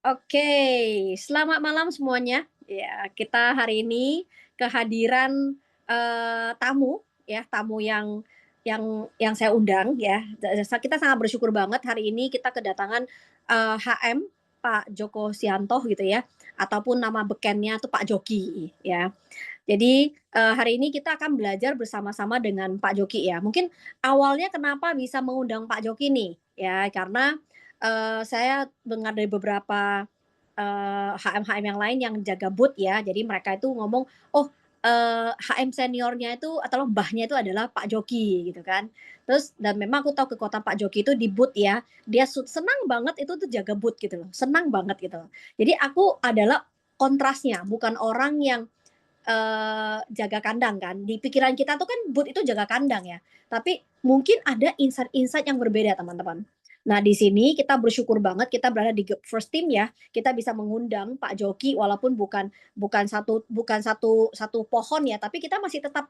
Oke, selamat malam semuanya. Ya, kita hari ini kehadiran, tamu ya, tamu yang saya undang ya. Kita sangat bersyukur banget hari ini kita kedatangan, HM Pak Joko Sianto gitu ya, ataupun nama bekennya tuh Pak Joki ya. Jadi, hari ini kita akan belajar bersama-sama dengan Pak Joki ya. Mungkin awalnya kenapa bisa mengundang Pak Joki nih, ya karena, saya dengar dari beberapa, HM-HM yang lain yang jaga booth ya, jadi mereka itu ngomong, "Oh, HM seniornya itu atau mbahnya itu adalah Pak Joki," gitu kan. Terus dan memang aku tahu kekuatan Pak Joki itu di booth ya, dia senang banget itu tuh jaga booth gitu loh, senang banget gitu loh. Jadi aku adalah kontrasnya, bukan orang yang jaga kandang kan. Di pikiran kita tuh kan booth itu jaga kandang ya, tapi mungkin ada insight-insight yang berbeda teman-teman. Nah di sini kita bersyukur banget kita berada di first team ya, kita bisa mengundang Pak Joki walaupun bukan satu pohon ya, tapi kita masih tetap,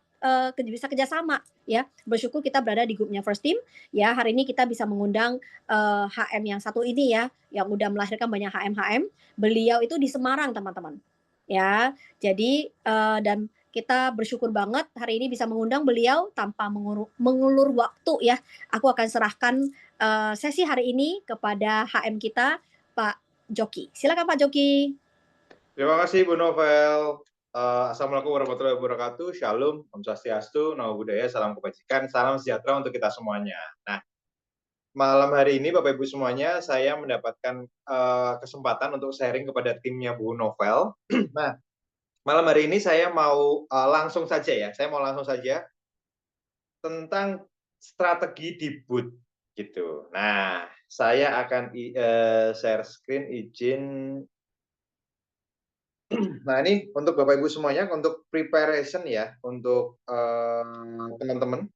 bisa kerjasama ya. Bersyukur kita berada di grupnya first team, ya hari ini kita bisa mengundang, HM yang satu ini ya, yang udah melahirkan banyak HM-HM, beliau itu di Semarang teman-teman. Ya, jadi, dan kita bersyukur banget hari ini bisa mengundang beliau tanpa mengulur waktu ya. Aku akan serahkan, sesi hari ini kepada HM kita, Pak Joki. Silakan Pak Joki. Terima kasih Bu Novel. Assalamualaikum warahmatullahi wabarakatuh. Shalom, Om Swastiastu, Namo Buddhaya, salam kebajikan, salam sejahtera untuk kita semuanya. Nah, malam hari ini Bapak Ibu semuanya, saya mendapatkan kesempatan untuk sharing kepada timnya Bu Novel. Nah, malam hari ini saya mau langsung saja ya, saya mau langsung saja tentang strategi di booth gitu. Nah, saya akan share screen izin. Nah, ini untuk Bapak Ibu semuanya, untuk preparation ya, untuk teman-teman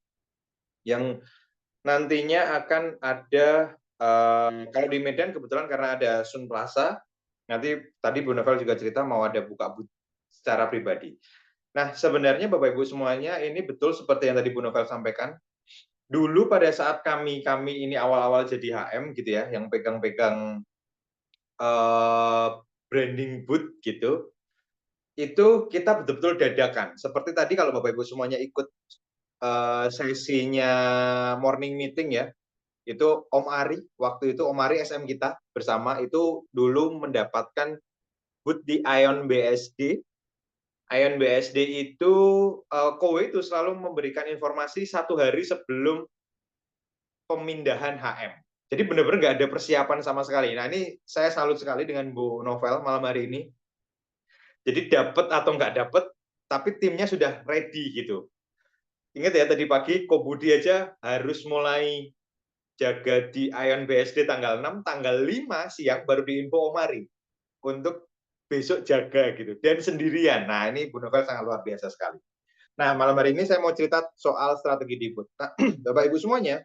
yang nantinya akan ada, kalau di Medan kebetulan karena ada Sun Plaza, nanti tadi Bu Novel juga cerita mau ada buka booth secara pribadi. Nah, sebenarnya Bapak Ibu semuanya ini betul seperti yang tadi Bu Novel sampaikan. Dulu pada saat kami kami ini awal-awal jadi HM gitu ya, yang pegang-pegang branding booth gitu, itu kita betul-betul dadakan. Seperti tadi kalau Bapak Ibu semuanya ikut sesinya morning meeting ya, itu Om Ari, waktu itu Om Ari SM kita bersama itu dulu mendapatkan booth di Ion BSD. Ion BSD itu Kowe itu selalu memberikan informasi satu hari sebelum pemindahan HM. Jadi benar-benar nggak ada persiapan sama sekali. Nah ini saya salut sekali dengan Bu Novel malam hari ini. Jadi dapat atau nggak dapat, tapi timnya sudah ready gitu. Ingat ya tadi pagi Kobudi aja harus mulai jaga di Ion BSD tanggal 6, tanggal 5 siang baru diinfo Omari untuk besok jaga gitu dan sendirian. Nah ini Bu Novel sangat luar biasa sekali. Nah malam hari ini saya mau cerita soal strategi di booth. Nah, Bapak Ibu semuanya,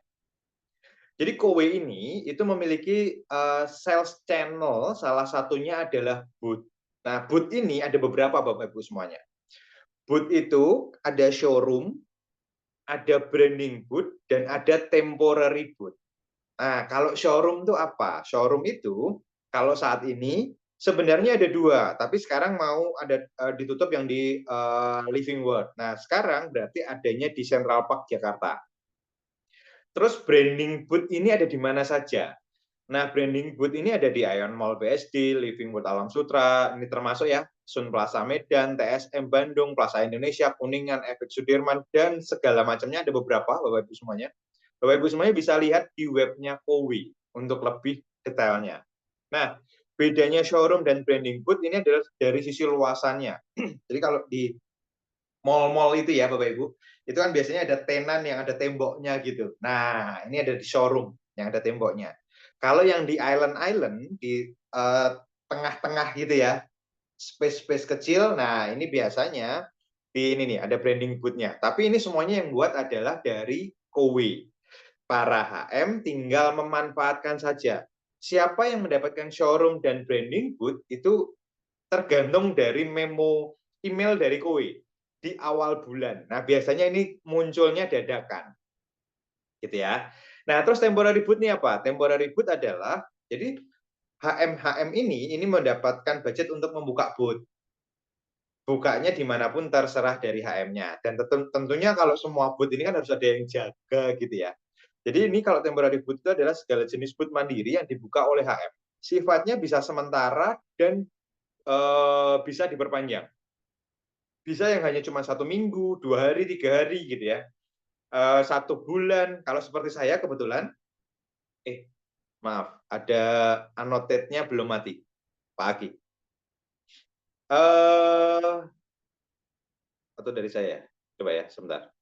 jadi Kowe ini itu memiliki sales channel, salah satunya adalah booth. Nah booth ini ada beberapa Bapak Ibu semuanya. Booth itu ada showroom, ada branding booth, dan ada temporary booth. Nah, kalau showroom itu apa? Showroom itu kalau saat ini sebenarnya ada dua, tapi sekarang mau ada ditutup yang di Living World. Nah, sekarang berarti adanya di Central Park Jakarta. Terus branding booth ini ada di mana saja? Nah, branding booth ini ada di Ion Mall BSD, Living World Alam Sutra, ini termasuk ya Sun Plaza Medan, TSM Bandung, Plaza Indonesia, Kuningan, Efek Sudirman, dan segala macamnya ada beberapa, Bapak Ibu semuanya. Bapak Ibu semuanya bisa lihat di webnya Kowi untuk lebih detailnya. Nah, bedanya showroom dan branding booth ini adalah dari sisi luasannya. Jadi kalau di mall-mall itu ya Bapak Ibu, itu kan biasanya ada tenan yang ada temboknya gitu. Nah, ini ada di showroom yang ada temboknya. Kalau yang di island-island, di tengah-tengah gitu ya, space-space kecil, nah ini biasanya di ini nih, ada branding booth-nya. Tapi ini semuanya yang buat adalah dari Kowe. Para HM tinggal memanfaatkan saja. Siapa yang mendapatkan showroom dan branding booth itu tergantung dari memo email dari Kowe di awal bulan. Nah, biasanya ini munculnya dadakan. Gitu ya. Nah, terus temporary boot ini apa? Temporary boot adalah jadi HM ini mendapatkan budget untuk membuka booth. Bukanya dimanapun terserah dari HM-nya. Dan tentunya kalau semua booth ini kan harus ada yang jaga gitu ya. Jadi ini kalau temporary booth itu adalah segala jenis booth mandiri yang dibuka oleh HM. Sifatnya bisa sementara dan bisa diperpanjang. Bisa yang hanya cuma 1 minggu, 2 hari, 3 hari gitu ya. 1 bulan. Kalau seperti saya kebetulan, maaf, ada annotate-nya belum mati, Pak Aki. Atau dari saya, coba ya, sebentar.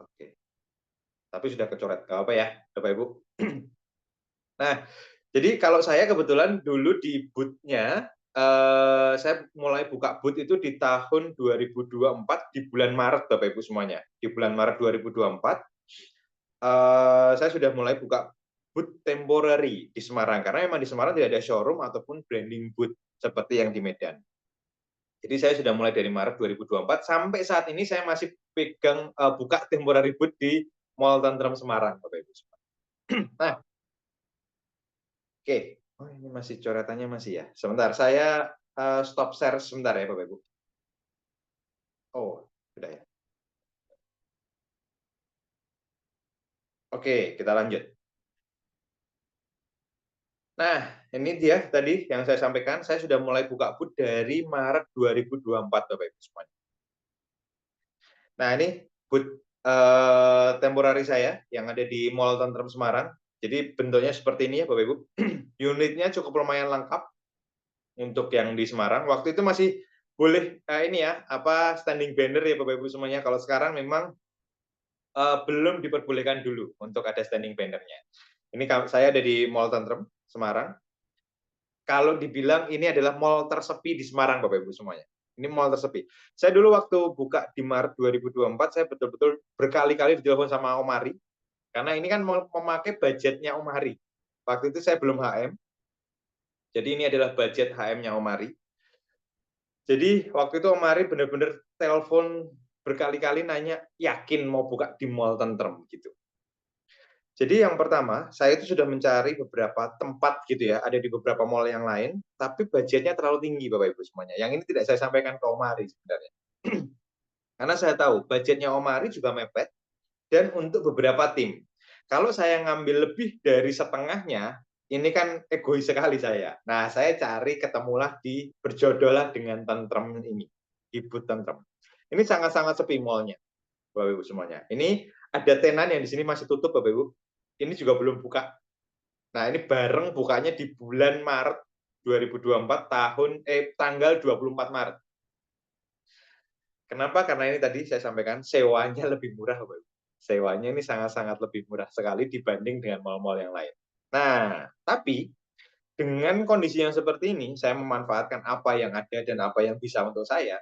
Oke, tapi sudah kecoret, nggak apa ya, Bapak Ibu. Nah, jadi kalau saya kebetulan dulu di booth-nya, saya mulai buka booth itu di tahun 2024 di bulan Maret, Bapak Ibu semuanya. Di bulan Maret 2024, saya sudah mulai buka booth temporary di Semarang, karena memang di Semarang tidak ada showroom ataupun branding booth seperti yang di Medan. Jadi saya sudah mulai dari Maret 2024 sampai saat ini saya masih pegang buka temporary booth di Mall Tentrem Semarang, Bapak Ibu. Nah, oke. Oh, ini masih coretannya masih ya. Sebentar, saya stop share sebentar ya, Bapak Ibu. Oh, sudah ya. Oke, kita lanjut. Nah, ini dia tadi yang saya sampaikan, saya sudah mulai buka booth dari Maret 2024, Bapak Ibu semuanya. Nah, ini booth temporary saya yang ada di Mall Tentrem Semarang. Jadi bentuknya seperti ini ya, Bapak Ibu. Unitnya cukup lumayan lengkap untuk yang di Semarang. Waktu itu masih boleh ini ya, apa standing banner ya Bapak Ibu semuanya. Kalau sekarang memang belum diperbolehkan dulu untuk ada standing bannernya. Ini saya ada di Mall Tentrem Semarang. Kalau dibilang ini adalah mall tersepi di Semarang, Bapak Ibu semuanya. Ini mall tersepi. Saya dulu waktu buka di Maret 2024, saya betul-betul berkali-kali ditelepon sama Om Ari, karena ini kan memakai budgetnya Om Ari. Waktu itu saya belum HM, jadi ini adalah budget HM-nya Om Ari. Jadi waktu itu Om Ari benar-benar telepon berkali-kali nanya, yakin mau buka di Mall Tentrem gitu. Jadi yang pertama, saya itu sudah mencari beberapa tempat gitu ya, ada di beberapa mall yang lain, tapi budgetnya terlalu tinggi Bapak Ibu semuanya. Yang ini tidak saya sampaikan ke Om Ari sebenarnya. Karena saya tahu budgetnya Om Ari juga mepet, dan untuk beberapa tim. Kalau saya ngambil lebih dari setengahnya, ini kan egois sekali saya. Nah, saya cari ketemulah berjodohlah dengan Tentrem ini, di booth Tentrem. Ini sangat-sangat sepi mallnya, Bapak Ibu semuanya. Ini ada tenan yang di sini masih tutup, Bapak Ibu. Ini juga belum buka. Nah, ini bareng bukanya di bulan Maret 2024 tanggal 24 Maret. Kenapa? Karena ini tadi saya sampaikan sewanya lebih murah, Bapak Ibu. Sewanya ini sangat-sangat lebih murah sekali dibanding dengan mal-mal yang lain. Nah, tapi dengan kondisi yang seperti ini, saya memanfaatkan apa yang ada dan apa yang bisa untuk saya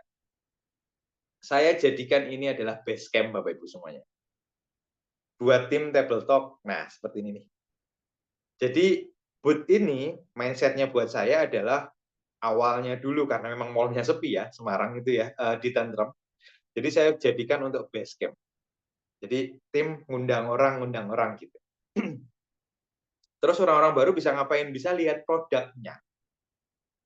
jadikan ini adalah base camp Bapak Ibu semuanya. Buat tim table talk, nah seperti ini nih. Jadi booth ini mindsetnya buat saya adalah awalnya dulu karena memang mallnya sepi ya, Semarang itu ya, di Tentrem. Jadi saya jadikan untuk base camp. Jadi tim ngundang orang gitu. Terus orang-orang baru bisa ngapain? Bisa lihat produknya.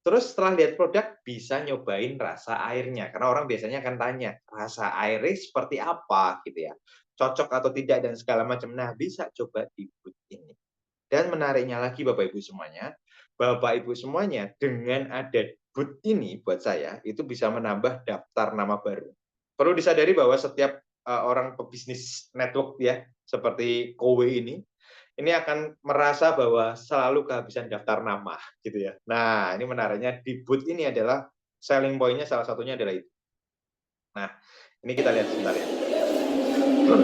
Terus setelah lihat produk, bisa nyobain rasa airnya. Karena orang biasanya akan tanya, rasa airnya seperti apa gitu ya. Cocok atau tidak dan segala macam. Nah, bisa coba di booth ini. Dan menariknya lagi Bapak Ibu semuanya, Bapak Ibu semuanya dengan ada booth ini buat saya, itu bisa menambah daftar nama baru. Perlu disadari bahwa setiap orang pebisnis network ya, seperti Kowe ini akan merasa bahwa selalu kehabisan daftar nama gitu ya. Nah, ini menariknya di booth ini adalah selling point-nya salah satunya adalah itu. Nah, ini kita lihat sebentar ya. Nah,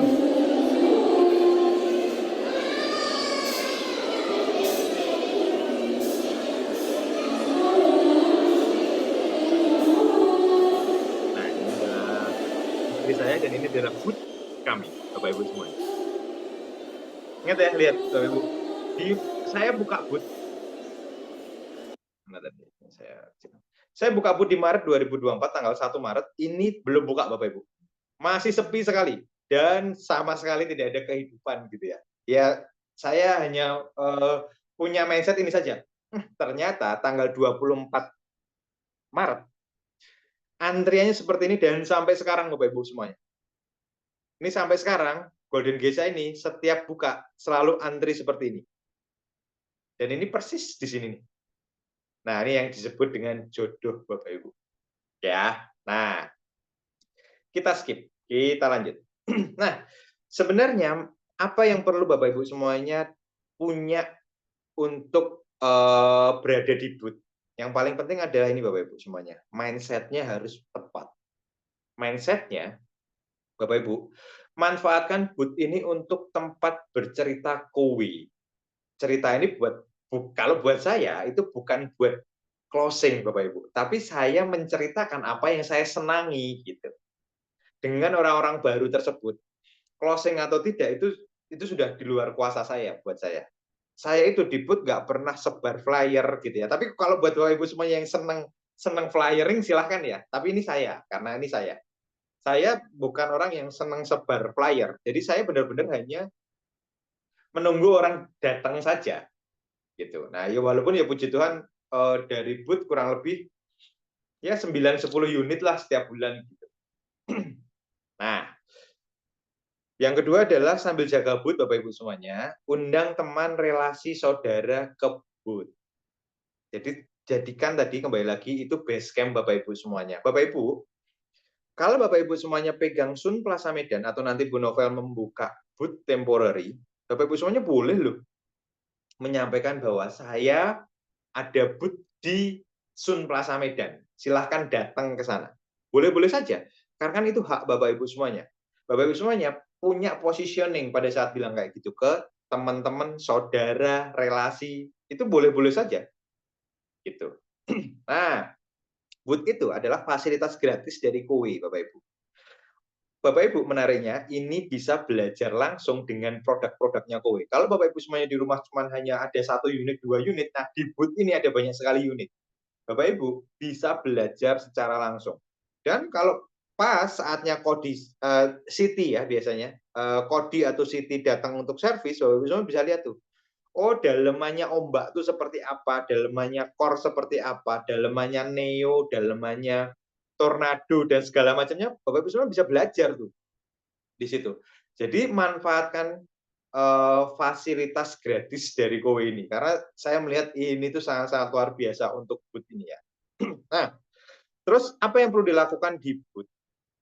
ini adalah istri saya dan ini adalah booth kami, Bapak Ibu semuanya. Ingat ya, lihat Bapak Ibu. Saya buka booth. Saya buka booth di Maret 2024, tanggal 1 Maret, ini belum buka Bapak Ibu. Masih sepi sekali dan sama sekali tidak ada kehidupan gitu ya. Ya, saya hanya punya mindset ini saja. Ternyata tanggal 24 Maret antriannya seperti ini dan sampai sekarang Bapak Ibu semuanya. Ini sampai sekarang Golden Geisha ini setiap buka selalu antri seperti ini. Dan ini persis di sini nih. Nah, ini yang disebut dengan jodoh Bapak Ibu. Ya. Nah, kita skip. Kita lanjut. Nah, sebenarnya apa yang perlu Bapak Ibu semuanya punya untuk berada di booth? Yang paling penting adalah ini Bapak Ibu semuanya. Mindset-nya harus tepat. Mindset-nya, Bapak Ibu, manfaatkan booth ini untuk tempat bercerita kowe. Cerita ini kalau buat saya itu bukan buat closing Bapak Ibu, tapi saya menceritakan apa yang saya senangi gitu. Dengan orang-orang baru tersebut, closing atau tidak itu sudah di luar kuasa saya buat saya. Saya itu di booth nggak pernah sebar flyer gitu ya. Tapi kalau buat Bapak Ibu semuanya yang seneng flyering silahkan ya. Tapi ini saya, karena ini saya. Saya bukan orang yang senang sebar flyer. Jadi saya benar-benar hanya menunggu orang datang saja gitu. Nah, ya walaupun ya puji Tuhan dari booth kurang lebih ya 9-10 unit lah setiap bulan gitu. Nah, yang kedua adalah sambil jaga booth Bapak Ibu semuanya, undang teman, relasi, saudara ke booth. Jadi jadikan tadi kembali lagi itu base camp Bapak Ibu semuanya. Bapak Ibu, kalau Bapak Ibu semuanya pegang Sun Plaza Medan atau nanti Bu Novel membuka booth temporary, Bapak Ibu semuanya boleh loh menyampaikan bahwa saya ada booth di Sun Plaza Medan. Silahkan datang ke sana. Boleh-boleh saja. Karena kan itu hak Bapak Ibu semuanya. Bapak Ibu semuanya punya positioning pada saat bilang kayak gitu ke teman-teman, saudara, relasi. Itu boleh-boleh saja. Gitu. Nah, booth itu adalah fasilitas gratis dari KOWI, Bapak Ibu. Bapak Ibu menariknya, ini bisa belajar langsung dengan produk-produknya KOWI. Kalau Bapak Ibu semuanya di rumah cuma hanya ada 1 unit, 2 unit, nah di booth ini ada banyak sekali unit. Bapak Ibu bisa belajar secara langsung. Dan kalau pas saatnya Kodi City ya biasanya, Kodi atau City datang untuk servis, Bapak Ibu semua bisa lihat tuh. Oh, dalemannya ombak itu seperti apa, dalemannya core seperti apa, dalemannya neo, dalemannya tornado dan segala macamnya, Bapak Ibu semua bisa belajar tuh di situ. Jadi manfaatkan fasilitas gratis dari Kowe ini karena saya melihat ini tuh sangat-sangat luar biasa untuk booth ini ya. Nah, terus apa yang perlu dilakukan di booth?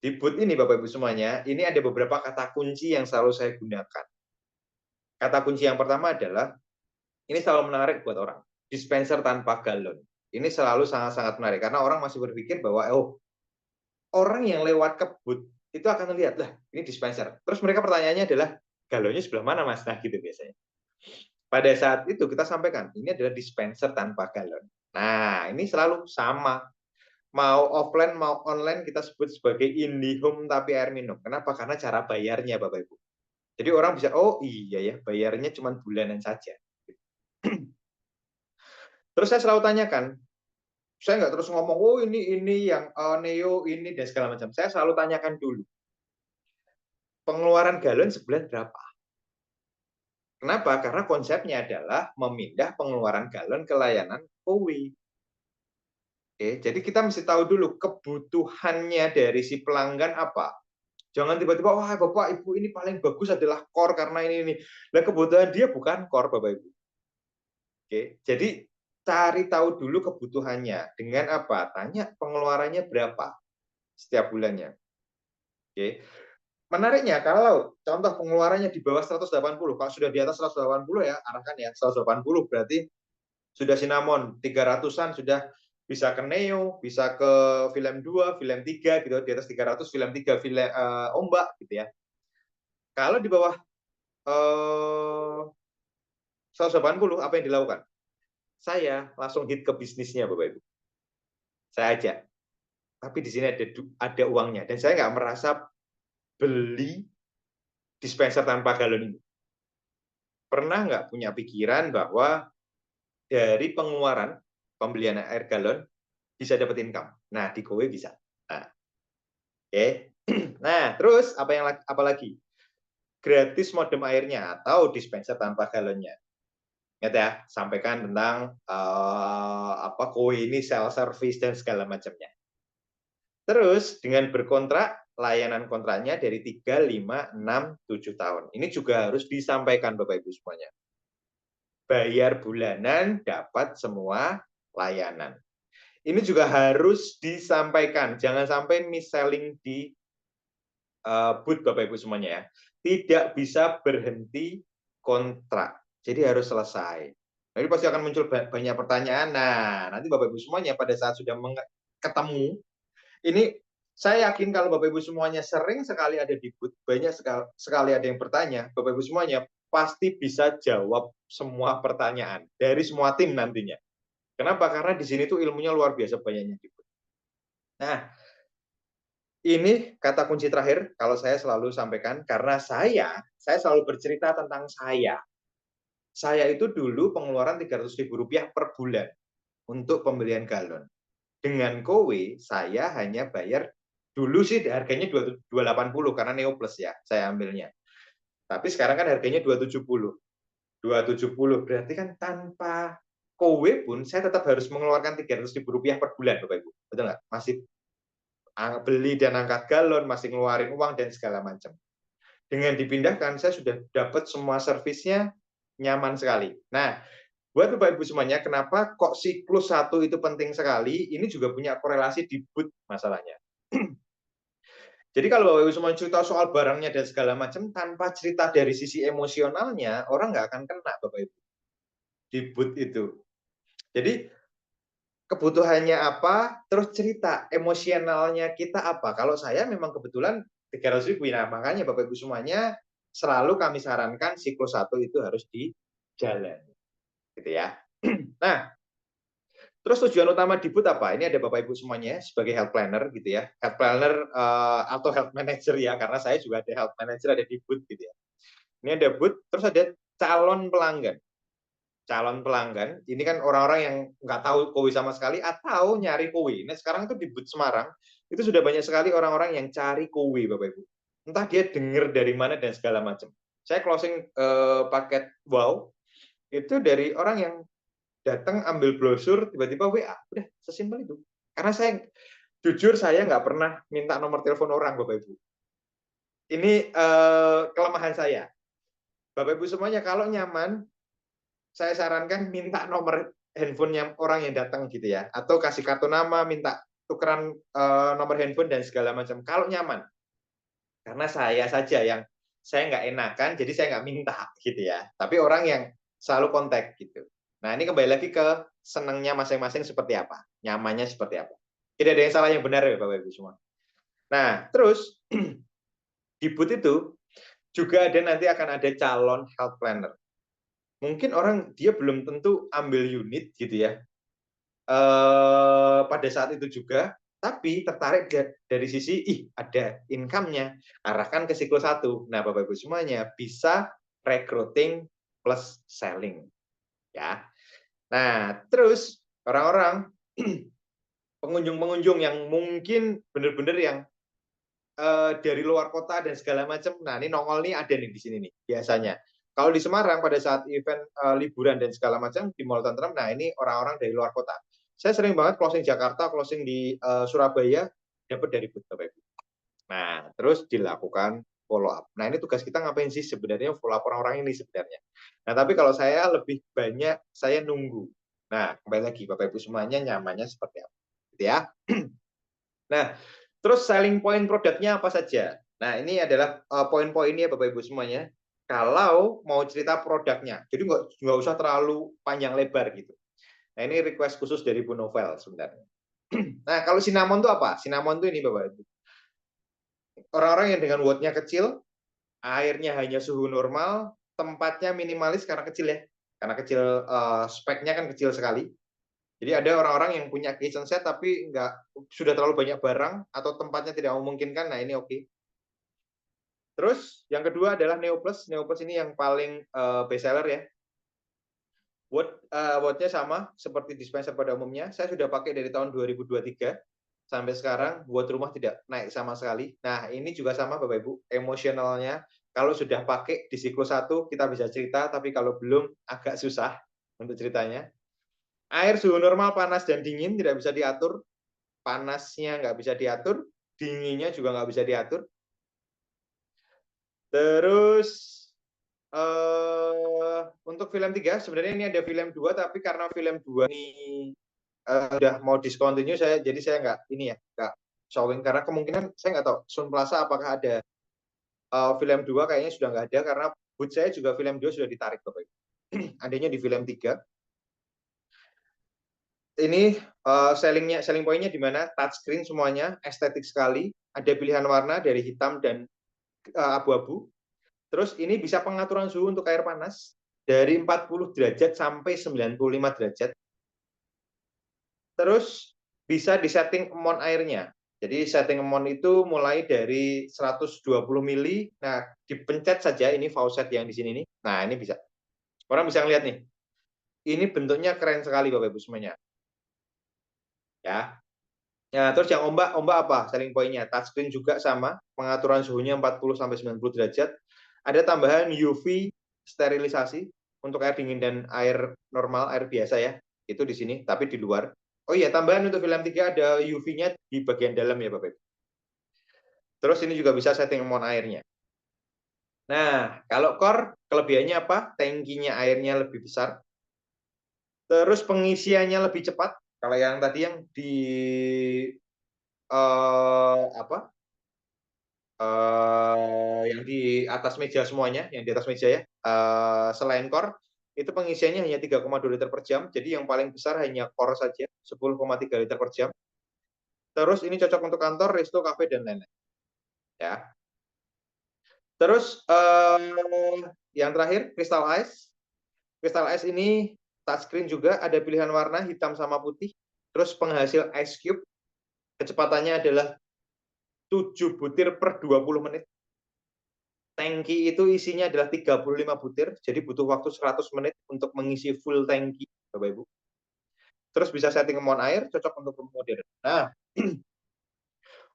Di booth ini Bapak Ibu semuanya, ini ada beberapa kata kunci yang selalu saya gunakan. Kata kunci yang pertama adalah ini selalu menarik buat orang. Dispenser tanpa galon. Ini selalu sangat-sangat menarik karena orang masih berpikir bahwa orang yang lewat ke booth itu akan melihat lah ini dispenser. Terus mereka pertanyaannya adalah galonnya sebelah mana Mas? Nah gitu biasanya. Pada saat itu kita sampaikan ini adalah dispenser tanpa galon. Nah ini selalu sama. Mau offline mau online kita sebut sebagai IndiHome tapi air minum. Kenapa? Karena cara bayarnya Bapak Ibu. Jadi orang bisa oh iya ya bayarnya cuma bulanan saja. Terus saya selalu tanyakan, saya nggak terus ngomong, oh ini yang Neo, ini, dan segala macam. Saya selalu tanyakan dulu, pengeluaran galon sebulan berapa? Kenapa? Karena konsepnya adalah memindah pengeluaran galon ke layanan KOWI. Oke, jadi kita mesti tahu dulu kebutuhannya dari si pelanggan apa. Jangan tiba-tiba, wah Bapak Ibu ini paling bagus adalah core karena ini. Nah kebutuhan dia bukan core Bapak Ibu. Oke, jadi cari tahu dulu kebutuhannya. Dengan apa? Tanya pengeluarannya berapa setiap bulannya. Oke. Menariknya kalau contoh pengeluarannya di bawah 180, kalau sudah di atas 180 ya arahkan ya 180 berarti sudah Cinnamon 300-an sudah bisa ke Neo, bisa ke film 2, film 3 gitu di atas 300 film 3 film ombak gitu ya. Kalau di bawah 180 apa yang dilakukan? Saya langsung hit ke bisnisnya Bapak Ibu. Saya ajak. Tapi di sini ada uangnya dan saya nggak merasa beli dispenser tanpa galon ini. Pernah nggak punya pikiran bahwa dari pengeluaran pembelian air galon bisa dapat income? Nah, di Kowe bisa. Nah, oke. Okay. Nah, terus apa lagi? Gratis modem airnya atau dispenser tanpa galonnya. Ingat ya, sampaikan tentang apa kowe ini self service dan segala macamnya. Terus dengan berkontrak, layanan kontraknya dari 3, 5, 6, 7 tahun. Ini juga harus disampaikan Bapak Ibu semuanya. Bayar bulanan, dapat semua layanan. Ini juga harus disampaikan. Jangan sampai mis-selling di booth Bapak Ibu semuanya ya. Tidak bisa berhenti kontrak. Jadi harus selesai. Nah, ini pasti akan muncul banyak pertanyaan. Nah, nanti Bapak Ibu semuanya pada saat sudah ketemu, ini saya yakin kalau Bapak Ibu semuanya sering sekali ada di booth, banyak sekali ada yang bertanya, Bapak Ibu semuanya pasti bisa jawab semua pertanyaan dari semua tim nantinya. Kenapa? Karena di sini tuh ilmunya luar biasa banyaknya di booth. Nah, ini kata kunci terakhir kalau saya selalu sampaikan karena saya selalu bercerita tentang saya. Saya itu dulu pengeluaran Rp300.000 per bulan untuk pembelian galon. Dengan Kowe, saya hanya bayar dulu sih harganya 280 karena Neo Plus ya, saya ambilnya. Tapi sekarang kan harganya 270. 270 berarti kan tanpa Kowe pun saya tetap harus mengeluarkan Rp300.000 per bulan, Bapak Ibu. Betul nggak? Masih beli dan angkat galon, masih ngeluarin uang dan segala macam. Dengan dipindahkan, saya sudah dapat semua servisnya nyaman sekali. Nah, buat Bapak Ibu semuanya, kenapa kok siklus satu itu penting sekali? Ini juga punya korelasi di booth masalahnya. Jadi kalau Bapak Ibu semua cerita soal barangnya dan segala macam, tanpa cerita dari sisi emosionalnya, orang nggak akan kena Bapak Ibu di booth itu. Jadi kebutuhannya apa, terus cerita emosionalnya kita apa. Kalau saya memang kebetulan 300.000, nah makanya Bapak Ibu semuanya selalu kami sarankan siklus satu itu harus dijalani, gitu ya. Nah, terus tujuan utama di booth apa? Ini ada Bapak Ibu semuanya sebagai health planner gitu ya, health planner atau health manager ya, karena saya juga ada health manager ada di booth gitu ya. Ini ada booth, terus ada calon pelanggan. Calon pelanggan, ini kan orang-orang yang nggak tahu Kowe sama sekali atau nyari Kowe. Nah sekarang itu di booth Semarang, itu sudah banyak sekali orang-orang yang cari Kowe, Bapak Ibu. Entah dia dengar dari mana dan segala macam. Saya closing paket wow, itu dari orang yang datang ambil brosur, tiba-tiba WA. Udah, sesimpel itu. Karena saya, jujur saya nggak pernah minta nomor telepon orang, Bapak Ibu. Ini kelemahan saya. Bapak Ibu semuanya, kalau nyaman, saya sarankan minta nomor handphonenya orang yang datang gitu ya, atau kasih kartu nama, minta tukeran nomor handphone dan segala macam. Kalau nyaman, karena saya saja yang saya nggak enakan, jadi saya nggak minta gitu ya. Tapi orang yang selalu kontak gitu. Nah ini kembali lagi ke senangnya masing-masing seperti apa, nyamannya seperti apa. Tidak ada yang salah yang benar ya Bapak Ibu semua. Nah terus di booth itu juga ada nanti akan ada calon health planner. Mungkin orang dia belum tentu ambil unit gitu ya, pada saat itu juga, tapi tertarik dari sisi, ada income-nya, arahkan ke siklus satu. Nah, Bapak Ibu semuanya bisa recruiting plus selling. Ya. Nah, terus orang-orang pengunjung-pengunjung yang mungkin benar-benar yang dari luar kota dan segala macam. Nah, ini nongol nih ada nih di sini nih biasanya. Kalau di Semarang pada saat event liburan dan segala macam di Mall Tentrem, nah ini orang-orang dari luar kota. Saya sering banget closing Jakarta, closing di Surabaya, dapat dari booth Bapak Ibu. Nah, terus dilakukan follow up. Nah, ini tugas kita ngapain sih sebenarnya follow up orang-orang ini sebenarnya. Nah, tapi kalau saya lebih banyak saya nunggu. Nah, kembali lagi Bapak Ibu semuanya nyamannya seperti apa. Gitu ya. Nah, terus selling point produknya apa saja? Nah, ini adalah poin-poinnya Bapak Ibu semuanya. Kalau mau cerita produknya, jadi nggak usah terlalu panjang lebar gitu. Nah, ini request khusus dari Bu Novel sebenarnya. Nah, kalau cinnamon itu apa? Cinnamon itu ini Bapak Ibu. Orang-orang yang dengan wattnya kecil, airnya hanya suhu normal, tempatnya minimalis karena kecil ya. Karena kecil, speknya kan kecil sekali. Jadi ada orang-orang yang punya kitchen set tapi sudah terlalu banyak barang atau tempatnya tidak memungkinkan. Nah ini oke. Terus yang kedua adalah Neo Plus. Neo Plus ini yang paling best seller ya. Wattnya sama seperti dispenser pada umumnya. Saya sudah pakai dari tahun 2023 sampai sekarang. Watt rumah tidak naik sama sekali. Nah ini juga sama Bapak Ibu. Emosionalnya kalau sudah pakai di siklus 1 kita bisa cerita, tapi kalau belum agak susah. untuk ceritanya. Air suhu normal panas dan dingin tidak bisa diatur. Panasnya nggak bisa diatur, dinginnya juga nggak bisa diatur. Terus untuk film 3 sebenarnya ini ada film 2 tapi karena film 2 ini udah mau discontinue jadi saya nggak ini ya nggak showing karena kemungkinan saya nggak tahu Sun Plaza apakah ada film 2 kayaknya sudah nggak ada karena booth saya juga film 2 sudah ditarik Bapak Ibu. Adanya di film 3. Ini selling pointnya di mana touchscreen semuanya estetik sekali, ada pilihan warna dari hitam dan abu-abu. Terus ini bisa pengaturan suhu untuk air panas dari 40 derajat sampai 95 derajat. Terus bisa disetting amount airnya. Jadi setting amount itu mulai dari 120 mili. Nah, dipencet saja ini faucet yang di sini nih. Nah, ini bisa. Orang bisa ngeliat nih. Ini bentuknya keren sekali Bapak Ibu semuanya. Ya. Nah, terus yang ombak apa? Selling point-nya. Touchscreen juga sama, pengaturan suhunya 40 sampai 90 derajat. Ada tambahan UV sterilisasi untuk air dingin dan air normal, air biasa ya. Itu di sini, tapi di luar. Oh iya, tambahan untuk film 3 ada UV-nya di bagian dalam ya Bapak Ibu. Terus ini juga bisa setting amount airnya. Nah, kalau core kelebihannya apa? Tangkinya airnya lebih besar. Terus pengisiannya lebih cepat. Kalau yang tadi yang di apa? Yang di atas meja semuanya, yang di atas meja ya, selain core itu pengisiannya hanya 3,2 liter per jam. Jadi yang paling besar hanya core saja, 10,3 liter per jam. Terus ini cocok untuk kantor, resto, kafe dan lain-lain. Ya. Terus yang terakhir Crystal Ice. Crystal Ice ini touchscreen juga, ada pilihan warna hitam sama putih. Terus penghasil ice cube, kecepatannya adalah 7 butir per 20 menit. Tangki itu isinya adalah 35 butir, jadi butuh waktu 100 menit untuk mengisi full tangki, Bapak Ibu. Terus bisa setting amount air, cocok untuk modern. Nah,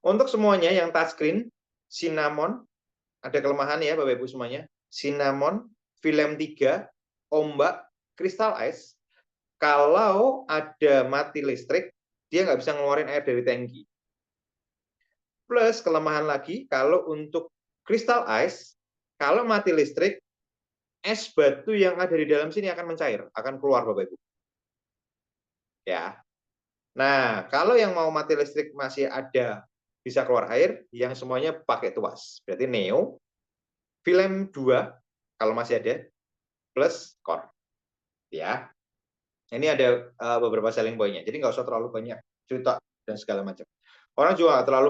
untuk semuanya yang touchscreen, cinnamon, ada kelemahan ya Bapak Ibu semuanya. Cinnamon, film 3, ombak, crystal ice, kalau ada mati listrik, dia nggak bisa ngeluarin air dari tangki. Plus kelemahan lagi, kalau untuk crystal ice, kalau mati listrik, es batu yang ada di dalam sini akan mencair, akan keluar Bapak Ibu. Ya. Nah, kalau yang mau mati listrik masih ada bisa keluar air, yang semuanya pakai tuas. Berarti Neo, film 2 kalau masih ada plus core. Ya. Ini ada beberapa selling point-nya. Jadi nggak usah terlalu banyak cerita dan segala macam. Orang juga nggak terlalu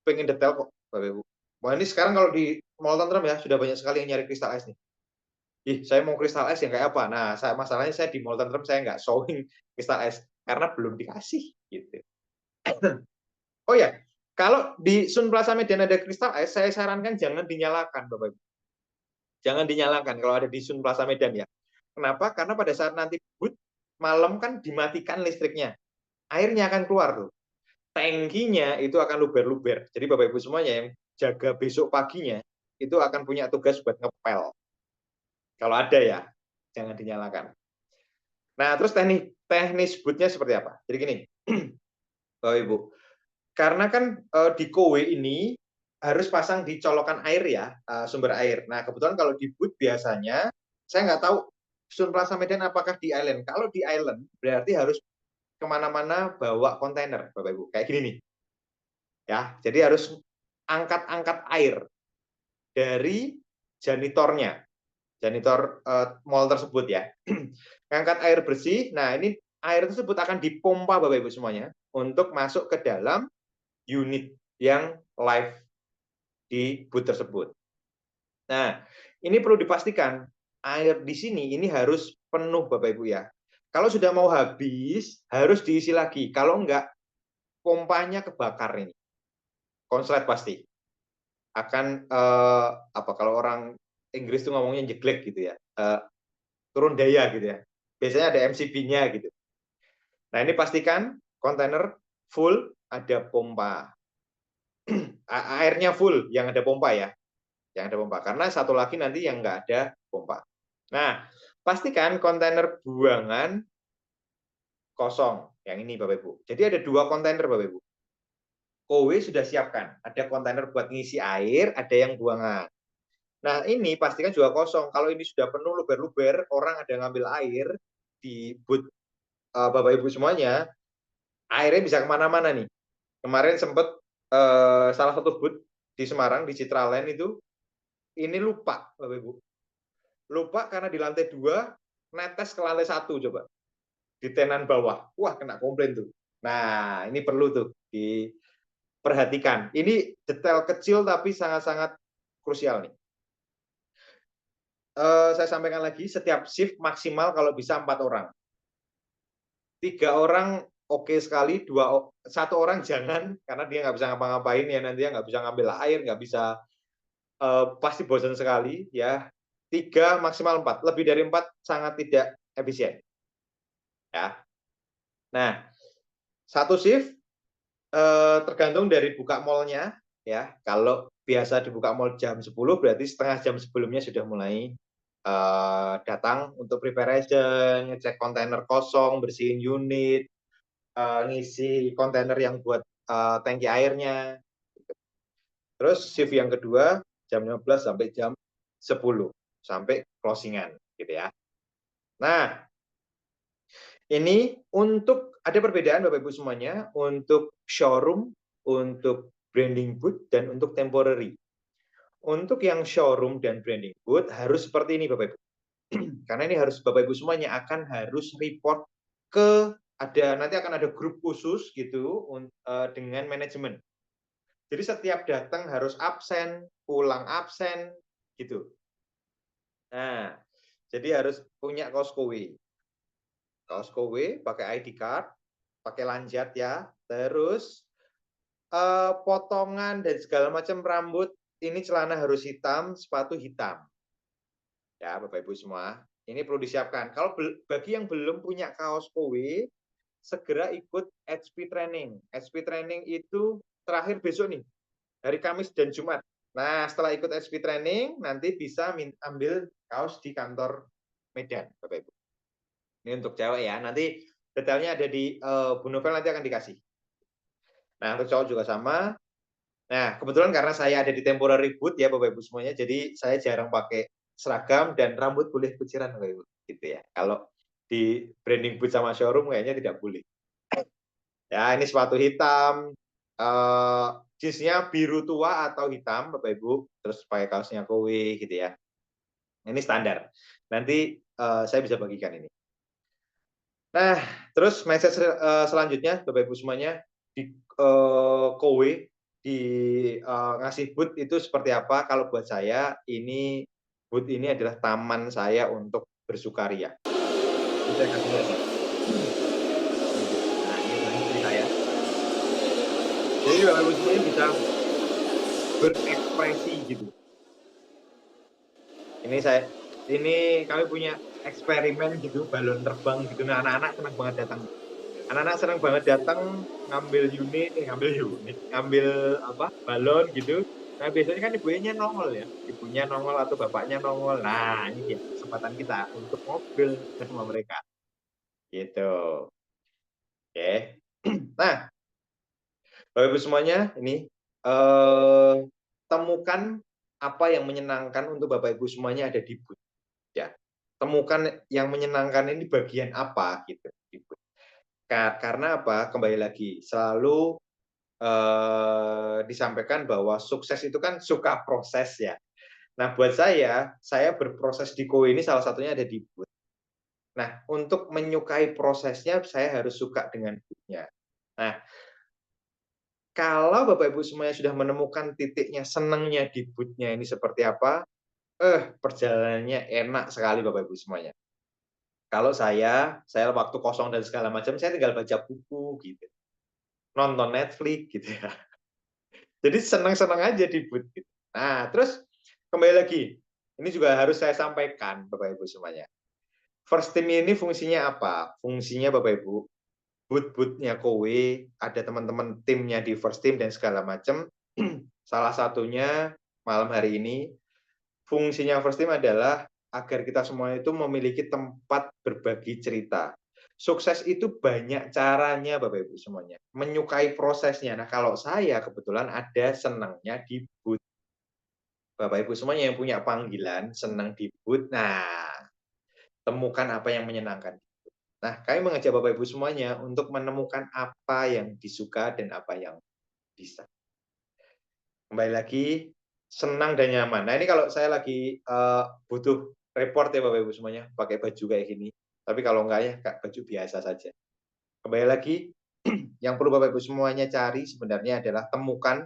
pengen detail kok, Bapak Ibu. Wah, ini sekarang kalau di Mall Tentrem ya sudah banyak sekali yang nyari kristal es nih. Ih, saya mau kristal es yang kayak apa? Nah, masalahnya saya di Mall Tentrem saya nggak showing kristal es karena belum dikasih gitu. Oh ya, kalau di Sun Plaza Medan ada kristal es, saya sarankan jangan dinyalakan, Bapak Ibu. Jangan dinyalakan kalau ada di Sun Plaza Medan ya. Kenapa? Karena pada saat nanti boot malam kan dimatikan listriknya. Airnya akan keluar tuh. Tangkinya itu akan luber-luber. Jadi Bapak Ibu semuanya yang jaga besok paginya itu akan punya tugas buat ngepel. Kalau ada ya, jangan dinyalakan. Nah, terus teknis bootnya seperti apa? Jadi gini, Bapak Ibu, karena kan di kowe ini harus pasang di colokan air ya, sumber air. Nah, kebetulan kalau di boot biasanya, saya nggak tahu Sun Plaza Medan apakah di island. Kalau di island, berarti harus kemana-mana bawa kontainer, Bapak Ibu. Kayak gini nih. Ya, jadi harus angkat-angkat air dari janitornya, janitor mall tersebut ya. Angkat air bersih. Nah, ini air tersebut akan dipompa Bapak Ibu semuanya untuk masuk ke dalam unit yang live di booth tersebut. Nah, ini perlu dipastikan air di sini ini harus penuh Bapak Ibu ya. Kalau sudah mau habis, harus diisi lagi. Kalau enggak, pompanya kebakar ini. Konslet pasti. Akan apa kalau orang Inggris tuh ngomongnya jeglek gitu ya. Turun daya gitu ya. Biasanya ada MCB-nya gitu. Nah, ini pastikan kontainer full ada pompa. Airnya full yang ada pompa ya. Yang ada pompa. Karena satu lagi nanti yang nggak ada pompa. Nah, pastikan kontainer buangan kosong. Yang ini Bapak Ibu. Jadi ada 2 kontainer Bapak Ibu. Kowe sudah siapkan. Ada kontainer buat ngisi air, ada yang buangan. Nah, ini pastikan juga kosong. Kalau ini sudah penuh luber-luber, orang ada ngambil air di boot Bapak Ibu semuanya, airnya bisa kemana-mana nih. Kemarin sempat salah satu boot di Semarang, di Citraland itu, ini lupa Bapak Ibu. Lupa karena di lantai 2, netes ke lantai 1 coba. Di tenan bawah. Wah, kena komplain tuh. Nah, ini perlu tuh diperhatikan. Ini detail kecil tapi sangat-sangat krusial nih. Saya sampaikan lagi, setiap shift maksimal kalau bisa 4 orang. 3 orang oke sekali, 1 orang jangan, karena dia nggak bisa ngapa-ngapain ya, nanti nggak bisa ngambil air, nggak bisa, pasti bosan sekali ya. 3 maksimal 4, lebih dari 4 sangat tidak efisien. Ya. Nah, 1 shift tergantung dari buka mallnya ya. Kalau biasa dibuka mall jam 10 berarti setengah jam sebelumnya sudah mulai datang untuk preparation, ngecek kontainer kosong, bersihin unit, ngisi kontainer yang buat tangki airnya. Terus shift yang kedua jam 15 sampai jam 10 sampai closingan gitu ya. Nah, ini untuk ada perbedaan Bapak Ibu semuanya untuk showroom, untuk branding booth, dan untuk temporary. Untuk yang showroom dan branding booth harus seperti ini Bapak Ibu. Karena ini harus Bapak Ibu semuanya harus report ke nanti akan ada grup khusus gitu dengan manajemen. Jadi setiap datang harus absen, pulang absen gitu. Nah, jadi harus punya kaos kowe. Kaos kowe pakai ID card, pakai lanjat ya. Terus potongan dan segala macam rambut, ini celana harus hitam, sepatu hitam. Ya, Bapak Ibu semua, ini perlu disiapkan. Kalau bagi yang belum punya kaos kowe, segera ikut HP training. HP training itu terakhir besok nih, hari Kamis dan Jumat. Nah, setelah ikut HP training, nanti bisa ambil kaos di kantor Medan, Bapak Ibu. Ini untuk cewek ya, nanti detailnya ada di Bu Novel nanti akan dikasih. Nah, untuk cowok juga sama. Nah, kebetulan karena saya ada di temporary booth ya Bapak Ibu semuanya, jadi saya jarang pakai seragam dan rambut boleh kuciran Bapak Ibu, gitu ya. Kalau di branding booth sama showroom kayaknya tidak boleh. Ya, ini sepatu hitam, jeansnya biru tua atau hitam Bapak Ibu, terus pakai kaosnya kowe gitu ya. Ini standar. Nanti saya bisa bagikan ini. Nah, terus message selanjutnya Bapak Ibu semuanya di kowe di ngasih booth itu seperti apa? Kalau buat saya ini booth ini adalah taman saya untuk bersukaria. Itu saya kasih lihat nih. Nah, ini adalah istri saya. Jadi Bapak Ibu semuanya bisa berekspresi gitu. Ini kami punya eksperimen gitu, balon terbang gitu. Nah, anak-anak senang banget datang. Anak-anak senang banget datang ngambil ngambil apa balon gitu. Nah, biasanya kan ibunya nongol ya, ibunya nongol atau bapaknya nongol. Nah, ini dia kesempatan kita untuk ngobrol sama mereka. Gitu. Oke. Nah, Bapak Ibu semuanya, ini temukan apa yang menyenangkan untuk Bapak Ibu semuanya ada di booth ya. Temukan yang menyenangkan ini bagian apa gitu di booth. Karena apa? Kembali lagi, selalu disampaikan bahwa sukses itu kan suka proses ya. Nah, buat saya berproses di kowe ini salah satunya ada di booth. Nah, untuk menyukai prosesnya, saya harus suka dengan booth-nya. Nah, kalau Bapak Ibu semuanya sudah menemukan titiknya senangnya di booth-nya ini seperti apa, perjalanannya enak sekali Bapak Ibu semuanya. Kalau saya waktu kosong dan segala macam, saya tinggal baca buku gitu, nonton Netflix gitu ya. Jadi senang-senang aja di booth gitu. Nah, terus kembali lagi, ini juga harus saya sampaikan Bapak Ibu semuanya. First Team ini fungsinya apa? Fungsinya Bapak Ibu, booth-booth-nya kowe, ada teman-teman timnya di First Team dan segala macam. Salah satunya malam hari ini, fungsinya First Team adalah agar kita semua itu memiliki tempat berbagi cerita. Sukses itu banyak caranya Bapak Ibu semuanya, menyukai prosesnya. Nah, kalau saya kebetulan ada senangnya di booth. Bapak Ibu semuanya yang punya panggilan, senang di booth, nah temukan apa yang menyenangkan. Nah, kami mengajak Bapak Ibu semuanya untuk menemukan apa yang disuka dan apa yang bisa. Kembali lagi, senang dan nyaman. Nah, ini kalau saya lagi butuh report ya Bapak Ibu semuanya, pakai baju kayak gini. Tapi kalau enggak ya, baju biasa saja. Kembali lagi, yang perlu Bapak Ibu semuanya cari sebenarnya adalah temukan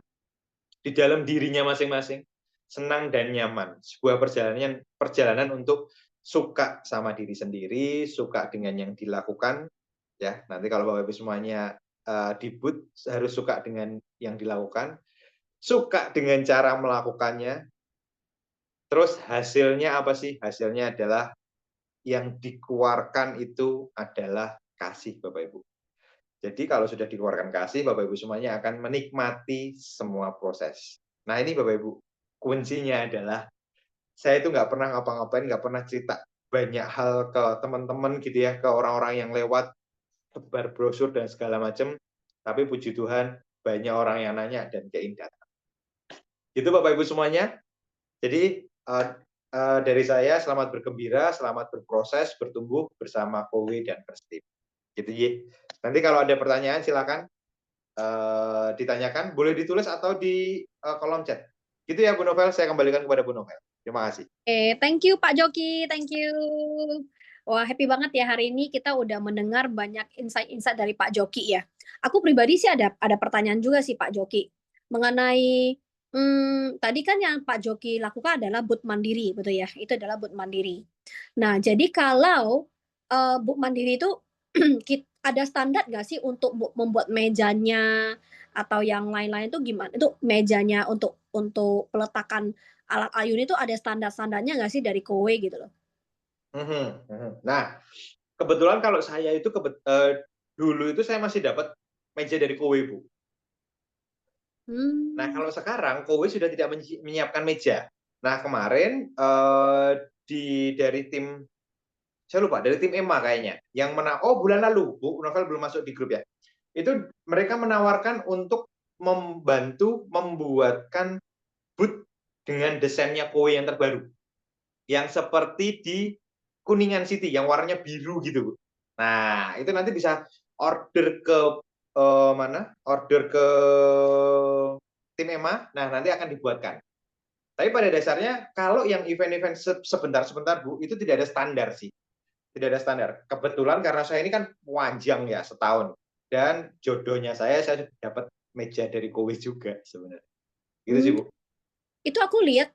di dalam dirinya masing-masing, senang dan nyaman. Sebuah perjalanan untuk suka sama diri sendiri, suka dengan yang dilakukan, ya. Nanti kalau Bapak Ibu semuanya di booth harus suka dengan yang dilakukan, suka dengan cara melakukannya, terus hasilnya apa sih? Hasilnya adalah yang dikeluarkan itu adalah kasih, Bapak Ibu. Jadi kalau sudah dikeluarkan kasih, Bapak Ibu semuanya akan menikmati semua proses. Nah ini Bapak Ibu, kuncinya adalah saya itu nggak pernah ngapa-ngapain, nggak pernah cerita banyak hal ke teman-teman gitu ya, ke orang-orang yang lewat, tebar brosur dan segala macam. Tapi puji Tuhan, banyak orang yang nanya dan keindahan. Gitu Bapak Ibu semuanya. Jadi dari saya selamat bergembira, selamat berproses, bertumbuh bersama Kowe dan Perstim. Gitu ya. Nanti kalau ada pertanyaan silakan ditanyakan, boleh ditulis atau di kolom chat. Gitu ya Bu Novel, saya kembalikan kepada Bu Novel. Terima kasih. Thank you Pak Joki, thank you. Wah, happy banget ya hari ini kita udah mendengar banyak insight-insight dari Pak Joki ya. Aku pribadi sih ada pertanyaan juga sih Pak Joki mengenai tadi kan yang Pak Joki lakukan adalah booth mandiri, betul ya? Itu adalah booth mandiri. Nah, jadi kalau booth mandiri itu ada standar nggak sih untuk membuat mejanya atau yang lain-lain itu gimana? Itu mejanya untuk peletakan alat ayun itu ada standar-standarnya nggak sih dari Kowe gitu loh? Nah, kebetulan kalau saya itu dulu itu saya masih dapat meja dari Kowe, Bu. Nah, Hmm. kalau sekarang Kowe sudah tidak menyiapkan meja. Nah, kemarin dari tim saya lupa, dari tim EMA kayaknya, yang bulan lalu, Bu Novel belum masuk di grup ya. Itu mereka menawarkan untuk membantu membuatkan booth dengan desainnya Kowe yang terbaru. Yang seperti di Kuningan City yang warnanya biru gitu, Bu. Nah, itu nanti bisa order ke mana? Order ke tim EMA. Nah, nanti akan dibuatkan. Tapi pada dasarnya kalau yang event-event sebentar-sebentar, Bu, itu tidak ada standar sih. Tidak ada standar. Kebetulan karena saya ini kan panjang ya, setahun. Dan jodohnya saya dapat meja dari Kowe juga sebenarnya. Gitu sih, Hmm. Bu. Itu aku lihat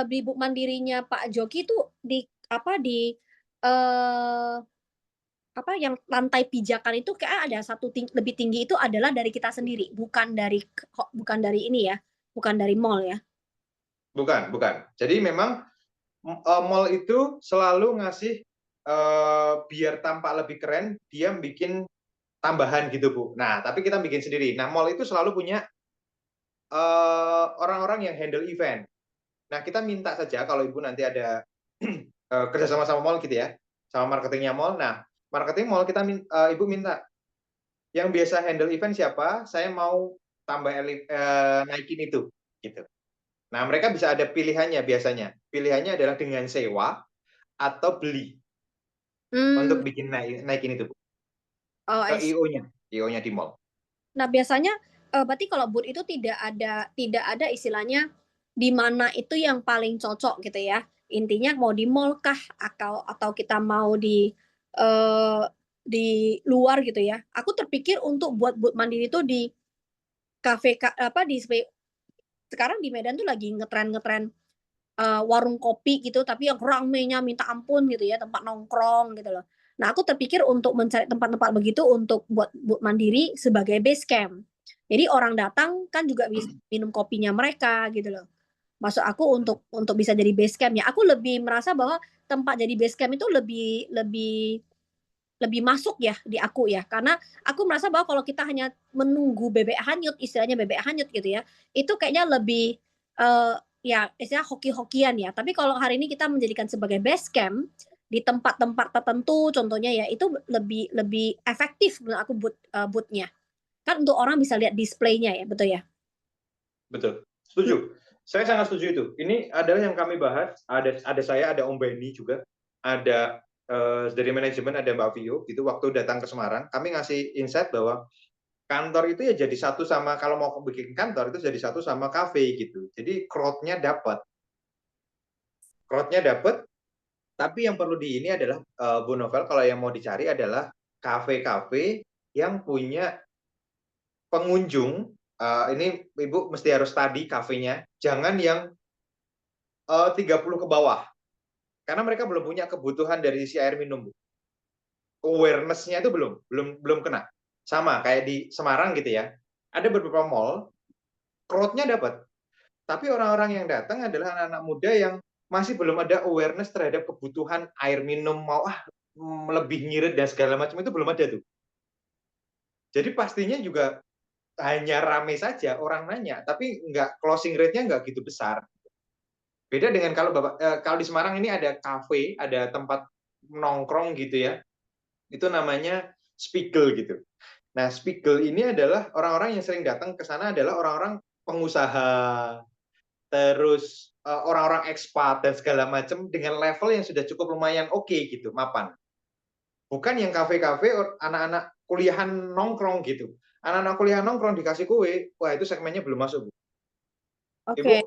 di buk mandirinya Pak Joki itu di apa di eh apa yang lantai pijakan itu kayak ada lebih tinggi itu adalah dari kita sendiri, bukan dari ini ya, bukan dari mall ya. Bukan, bukan. Jadi memang mall itu selalu ngasih biar tampak lebih keren, dia bikin tambahan gitu, Bu. Nah, tapi kita bikin sendiri. Nah, mall itu selalu punya orang-orang yang handle event. Nah, kita minta saja kalau Ibu nanti ada kerjasama sama mall gitu ya, sama marketingnya mall. Nah, marketing mall kita Ibu minta yang biasa handle event siapa, saya mau tambah naikin itu, gitu. Nah, mereka bisa ada pilihannya biasanya. Pilihannya adalah dengan sewa atau beli Hmm. untuk bikin naikin itu, Bu. Oh, Ke I see. IO-nya, IO-nya di mall. Nah, biasanya berarti kalau booth itu tidak ada istilahnya di mana itu yang paling cocok gitu ya. Intinya mau di mall kah atau kita mau eh, di luar gitu ya. Aku terpikir untuk buat booth mandiri itu di kafe apa sekarang di Medan tuh lagi ngetren-ngetren warung kopi gitu tapi yang ramenya minta ampun gitu ya, tempat nongkrong gitu loh. Nah, aku terpikir untuk mencari tempat-tempat begitu untuk buat mandiri sebagai base camp. Jadi orang datang kan juga bisa minum kopinya mereka gitu loh. Maksud aku untuk bisa jadi base campnya. Aku lebih merasa bahwa tempat jadi base camp itu lebih lebih lebih masuk ya di aku ya, karena aku merasa bahwa kalau kita hanya menunggu bebek hanyut, istilahnya bebek hanyut gitu ya, itu kayaknya lebih ya istilah hoki-hokian ya. Tapi kalau hari ini kita menjadikan sebagai base camp di tempat-tempat tertentu, contohnya ya itu lebih lebih efektif menurut aku bootnya. Kan untuk orang bisa lihat displaynya ya, betul ya? Betul, Hmm. setuju. Saya sangat setuju itu. Ini adalah yang kami bahas. Ada saya, ada Om Benny juga, ada dari manajemen ada Mbak Vio. Itu waktu datang ke Semarang, kami ngasih insight bahwa kantor itu ya jadi satu sama kalau mau bikin kantor itu jadi satu sama kafe gitu. Jadi crowd-nya dapat. Tapi yang perlu di ini adalah Bu Novel kalau yang mau dicari adalah kafe-kafe yang punya pengunjung. Ini Ibu mesti harus tadi kafenya, jangan yang 30 ke bawah. Karena mereka belum punya kebutuhan dari sisi air minum, Bu. Awareness-nya itu belum kena. Sama kayak di Semarang gitu ya. Ada beberapa mall, crowd-nya dapat. Tapi orang-orang yang datang adalah anak-anak muda yang masih belum ada awareness terhadap kebutuhan air minum, mau lebih ngirit dan segala macam itu belum ada tuh. Jadi pastinya juga hanya rame saja orang nanya, tapi nggak closing rate-nya nggak gitu besar. Beda dengan kalau di Semarang ini ada kafe, ada tempat nongkrong gitu ya. Itu namanya Spiegel gitu. Nah, Spiegel ini adalah orang-orang yang sering datang ke sana adalah orang-orang pengusaha, terus orang-orang ekspat dan segala macam dengan level yang sudah cukup lumayan oke gitu, mapan. Bukan yang kafe-kafe anak-anak kuliahan nongkrong gitu. Anak-anak kuliah nongkrong dikasih kue, wah itu segmennya belum masuk, Bu. Ibu Oke.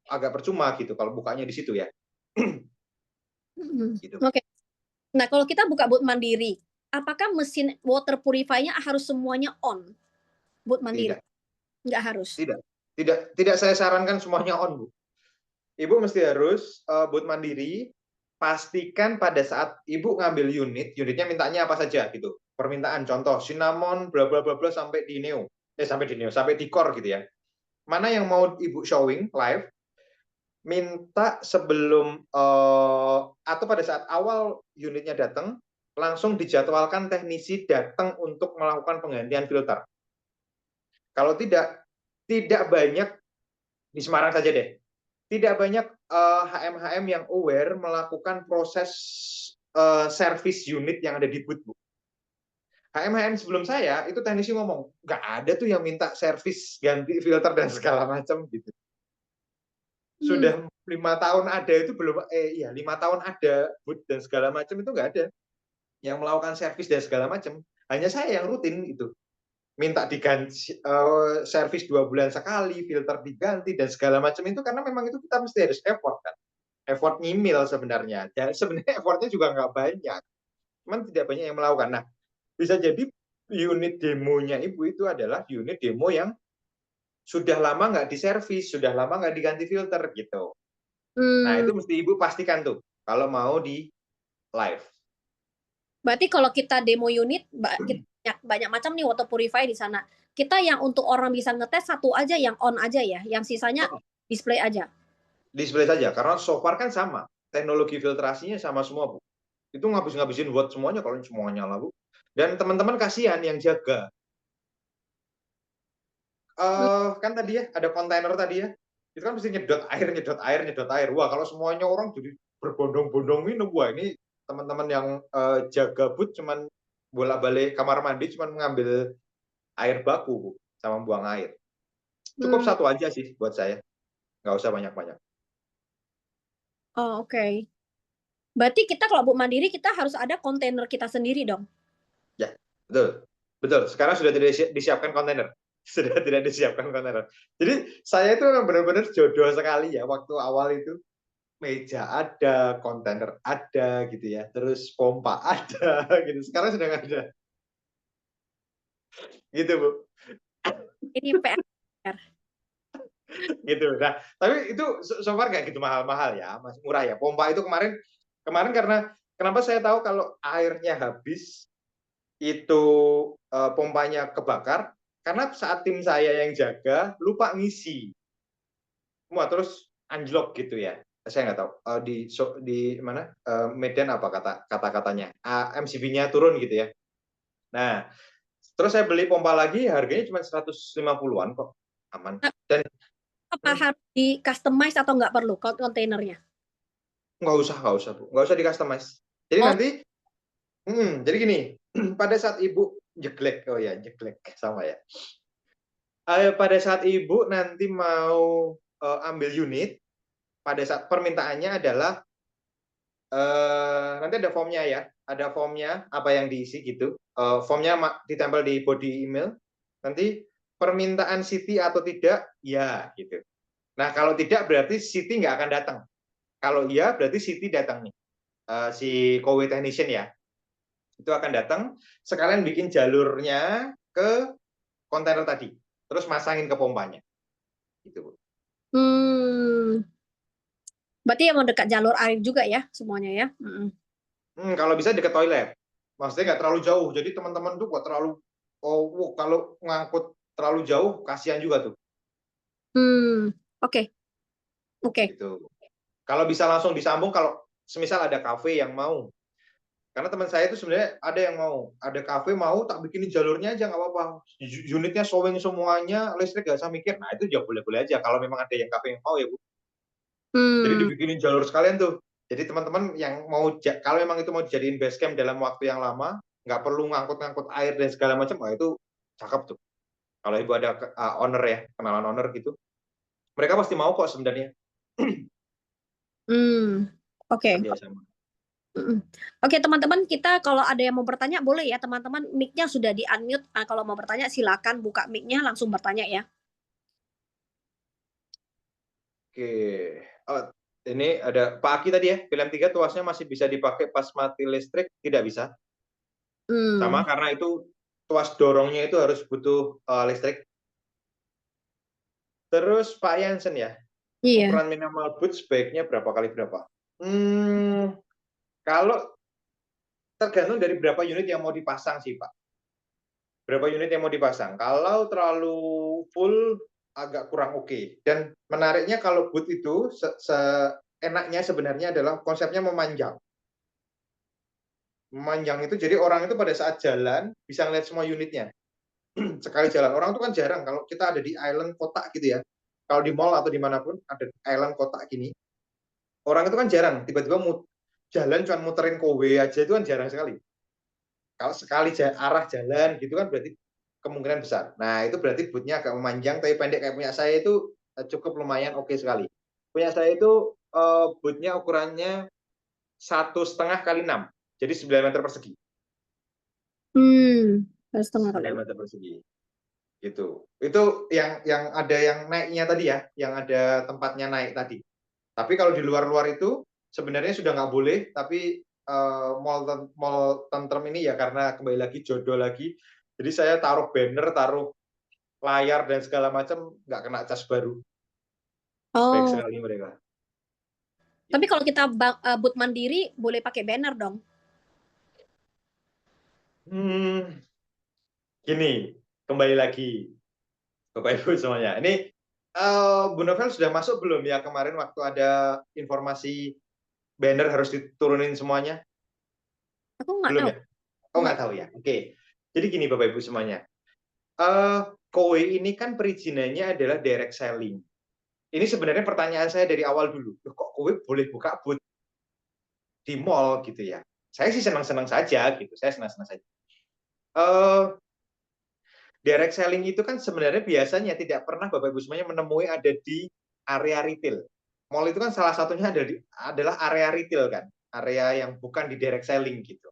agak percuma gitu kalau bukanya di situ ya. Gitu. Oke. Nah, kalau kita buka boot mandiri, apakah mesin water purify-nya harus semuanya on? Boot mandiri? Tidak, Nggak harus. tidak. Tidak saya sarankan semuanya on, Bu. Ibu mesti harus boot mandiri, pastikan pada saat Ibu ngambil unitnya mintanya apa saja gitu. Permintaan contoh cinnamon bla bla bla bla sampai di core gitu ya. Mana yang mau Ibu showing live, minta sebelum atau pada saat awal unitnya datang, langsung dijadwalkan teknisi datang untuk melakukan penggantian filter. Kalau tidak banyak di Semarang saja deh. Tidak banyak HM-HM yang aware melakukan proses service unit yang ada di booth, Bu. HM-HM sebelum saya itu teknisi ngomong, nggak ada tuh yang minta servis ganti filter dan segala macam gitu. Hmm. Sudah 5 tahun ada itu belum, iya 5 tahun ada booth dan segala macam itu nggak ada yang melakukan servis dan segala macam. Hanya saya yang rutin itu. Minta diganti servis 2 bulan sekali, filter diganti dan segala macam itu karena memang itu kita mesti harus effort kan. Effort nyimil sebenarnya. Dan sebenarnya effortnya juga nggak banyak. Cuman tidak banyak yang melakukan. Nah, bisa jadi unit demonya Ibu itu adalah unit demo yang sudah lama nggak diservis, sudah lama nggak diganti filter gitu. Nah, Hmm. itu mesti Ibu pastikan tuh kalau mau di live. Berarti kalau kita demo unit, kita banyak macam nih water purify di sana. Kita yang untuk orang bisa ngetes satu aja yang on aja ya, yang sisanya Oh, display aja. display saja karena so far kan sama. Teknologi filtrasinya sama semua, Bu. Itu ngabis-ngabisin buat semuanya kalau semuanya lah, Bu. Dan teman-teman kasihan yang jaga. Hmm. Kan tadi ya ada kontainer tadi ya. Itu kan mesti nyedot air. Wah, kalau semuanya orang jadi berbondong-bondong minum, wah ini teman-teman yang jaga booth cuman bolak-balik kamar mandi cuman mengambil air baku, Bu, sama buang air. Cukup Hmm. satu aja sih buat saya. Nggak usah banyak-banyak. Oh, oke. Okay. Berarti kita kalau bu mandiri kita harus ada kontainer kita sendiri dong. Ya, betul. Betul. Sekarang sudah tidak disiapkan kontainer. Sudah tidak disiapkan kontainer. Jadi saya itu memang benar-benar jodoh sekali ya waktu awal itu. Meja ada, kontainer ada gitu ya, terus pompa ada gitu. Sekarang sudah nggak ada. Gitu, Bu. Ini PR. Gitu. Nah, tapi itu so far nggak gitu mahal-mahal ya, masih murah ya. Pompa itu kemarin kemarin karena kenapa saya tahu kalau airnya habis itu pompanya kebakar karena saat tim saya yang jaga lupa ngisi. Wah, terus anjlok gitu ya. Saya nggak tahu di mana Medan apa kata-katanya. MCB-nya turun gitu ya. Nah, terus saya beli pompa lagi harganya cuma 150-an kok. Aman. Dan Apa harus di-customize atau nggak perlu kontainernya? Nggak usah Bu, nggak usah di-customize. Jadi Oh, nanti jadi gini, pada saat Ibu jeglek, oh ya jeglek sama ya. Pada saat Ibu nanti mau ambil unit, pada saat permintaannya adalah nanti ada formnya ya, ada formnya apa yang diisi gitu. Formnya ditempel di body email. Nanti permintaan Siti atau tidak, ya gitu. Nah kalau tidak berarti Siti nggak akan datang. Kalau iya berarti Siti datang nih, si Kowe Technician ya, itu akan datang sekalian bikin jalurnya ke kontainer tadi, terus masangin ke pompanya, gitu Bu. hmm, berarti yang mau dekat jalur air juga ya semuanya ya. Kalau bisa dekat toilet, maksudnya nggak terlalu jauh. Jadi teman-teman tuh nggak terlalu, kalau ngangkut terlalu jauh kasihan juga tuh, Hmm, oke, oke. gitu. Kalau bisa langsung disambung, kalau semisal ada kafe yang mau, karena teman saya itu sebenarnya ada yang mau, ada kafe mau tak bikinin jalurnya aja nggak apa-apa, unitnya showing semuanya, listrik nggak usah mikir. Nah itu ya boleh-boleh aja kalau memang ada yang kafe yang mau ya Bu. Jadi Hmm, dibikinin jalur sekalian tuh. Jadi teman-teman yang mau, kalau memang itu mau dijadiin base camp dalam waktu yang lama, nggak perlu ngangkut-ngangkut air dan segala macam, wah itu cakep tuh. Kalau Ibu ada owner ya, kenalan owner gitu, mereka pasti mau kok sebenarnya hmm, oke. kerjasama. Oke, teman-teman, kita kalau ada yang mau bertanya boleh ya, teman-teman. Mic-nya sudah di-unmute. Kalau mau bertanya silakan buka mic-nya langsung bertanya ya. Oke, oh, ini ada Pak Aki tadi ya, film 3 tuasnya masih bisa dipakai pas mati listrik, tidak bisa. Sama Hmm, karena itu tuas dorongnya itu harus butuh listrik. Terus Pak Jansen ya, iya. ukuran minimal boot sebaiknya berapa kali berapa? Kalau tergantung dari berapa unit yang mau dipasang sih Pak. Berapa unit yang mau dipasang. Kalau terlalu full agak kurang oke. Dan menariknya kalau boot itu enaknya sebenarnya adalah konsepnya memanjang. Memanjang itu jadi orang itu pada saat jalan bisa ngeliat semua unitnya. Sekali jalan. Orang itu kan jarang kalau kita ada di island kotak gitu ya. Kalau di mall atau dimanapun ada island kotak gini, orang itu kan jarang tiba-tiba jalan cuma muterin kowe aja, itu kan jarang sekali. Kalau sekali arah jalan gitu kan berarti kemungkinan besar. Nah itu berarti bootnya agak memanjang, tapi pendek kayak punya saya itu cukup lumayan oke sekali. Punya saya itu bootnya ukurannya 1,5 kali 6, jadi 9 meter persegi. Hmm, 1,5 kali 9 enam. meter persegi. Gitu. Itu yang ada yang naiknya tadi ya, yang ada tempatnya naik tadi. Tapi kalau di luar-luar itu sebenarnya sudah nggak boleh, tapi mall tentrem ini ya karena kembali lagi jodoh lagi. Jadi saya taruh banner, taruh layar dan segala macam nggak kena cas baru. Baik Oh, sekali mereka. tapi Gitu. kalau kita boot mandiri boleh pakai banner dong. Hmm, gini, kembali lagi Bapak Ibu semuanya. Ini Bu Novel sudah masuk belum ya kemarin waktu ada informasi banner harus diturunin semuanya? Aku nggak Belum tahu. ya? Oh Nggak. nggak tahu ya. Oke. Jadi gini Bapak Ibu semuanya. Kowe ini kan perizinannya adalah direct selling. Ini sebenarnya pertanyaan saya dari awal dulu. Loh, kok Kowe boleh buka booth di mall gitu ya? Saya sih senang-senang saja gitu. Saya senang-senang saja. Uh, Direct selling itu kan sebenarnya biasanya tidak pernah Bapak Ibu semuanya menemui ada di area retail. Mall itu kan salah satunya adalah area retail kan, area yang bukan di direct selling gitu.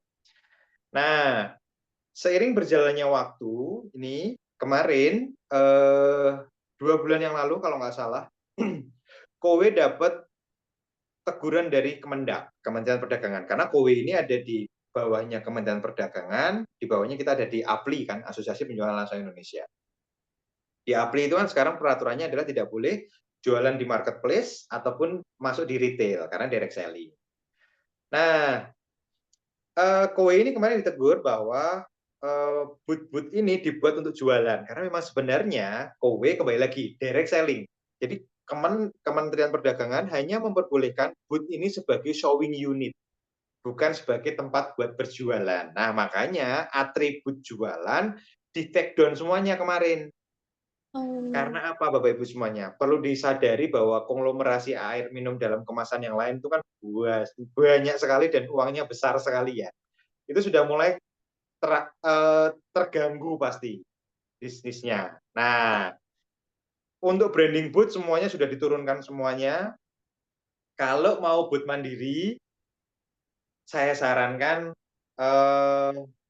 Nah, seiring berjalannya waktu, ini kemarin 2 bulan yang lalu kalau nggak salah, Kowe dapat teguran dari Kemendak, Kementerian Perdagangan, karena Kowe ini ada di bawahnya Kementerian Perdagangan, di bawahnya kita ada di APLI kan, Asosiasi Penjualan Langsung Indonesia. Di APLI itu kan sekarang peraturannya adalah tidak boleh jualan di marketplace ataupun masuk di retail karena direct selling. Nah, Kowe ini kemarin ditegur bahwa booth-booth ini dibuat untuk jualan karena memang sebenarnya Kowe kembali lagi direct selling. Jadi Kementerian Perdagangan hanya memperbolehkan booth ini sebagai showing unit, bukan sebagai tempat buat berjualan. Nah, makanya atribut jualan di take down semuanya kemarin. Oh. Karena apa Bapak Ibu semuanya? Perlu disadari bahwa konglomerasi air minum dalam kemasan yang lain itu kan banyak sekali dan uangnya besar sekali ya. Itu sudah mulai terganggu pasti bisnisnya. Nah, untuk branding booth semuanya sudah diturunkan semuanya. Kalau mau booth mandiri, saya sarankan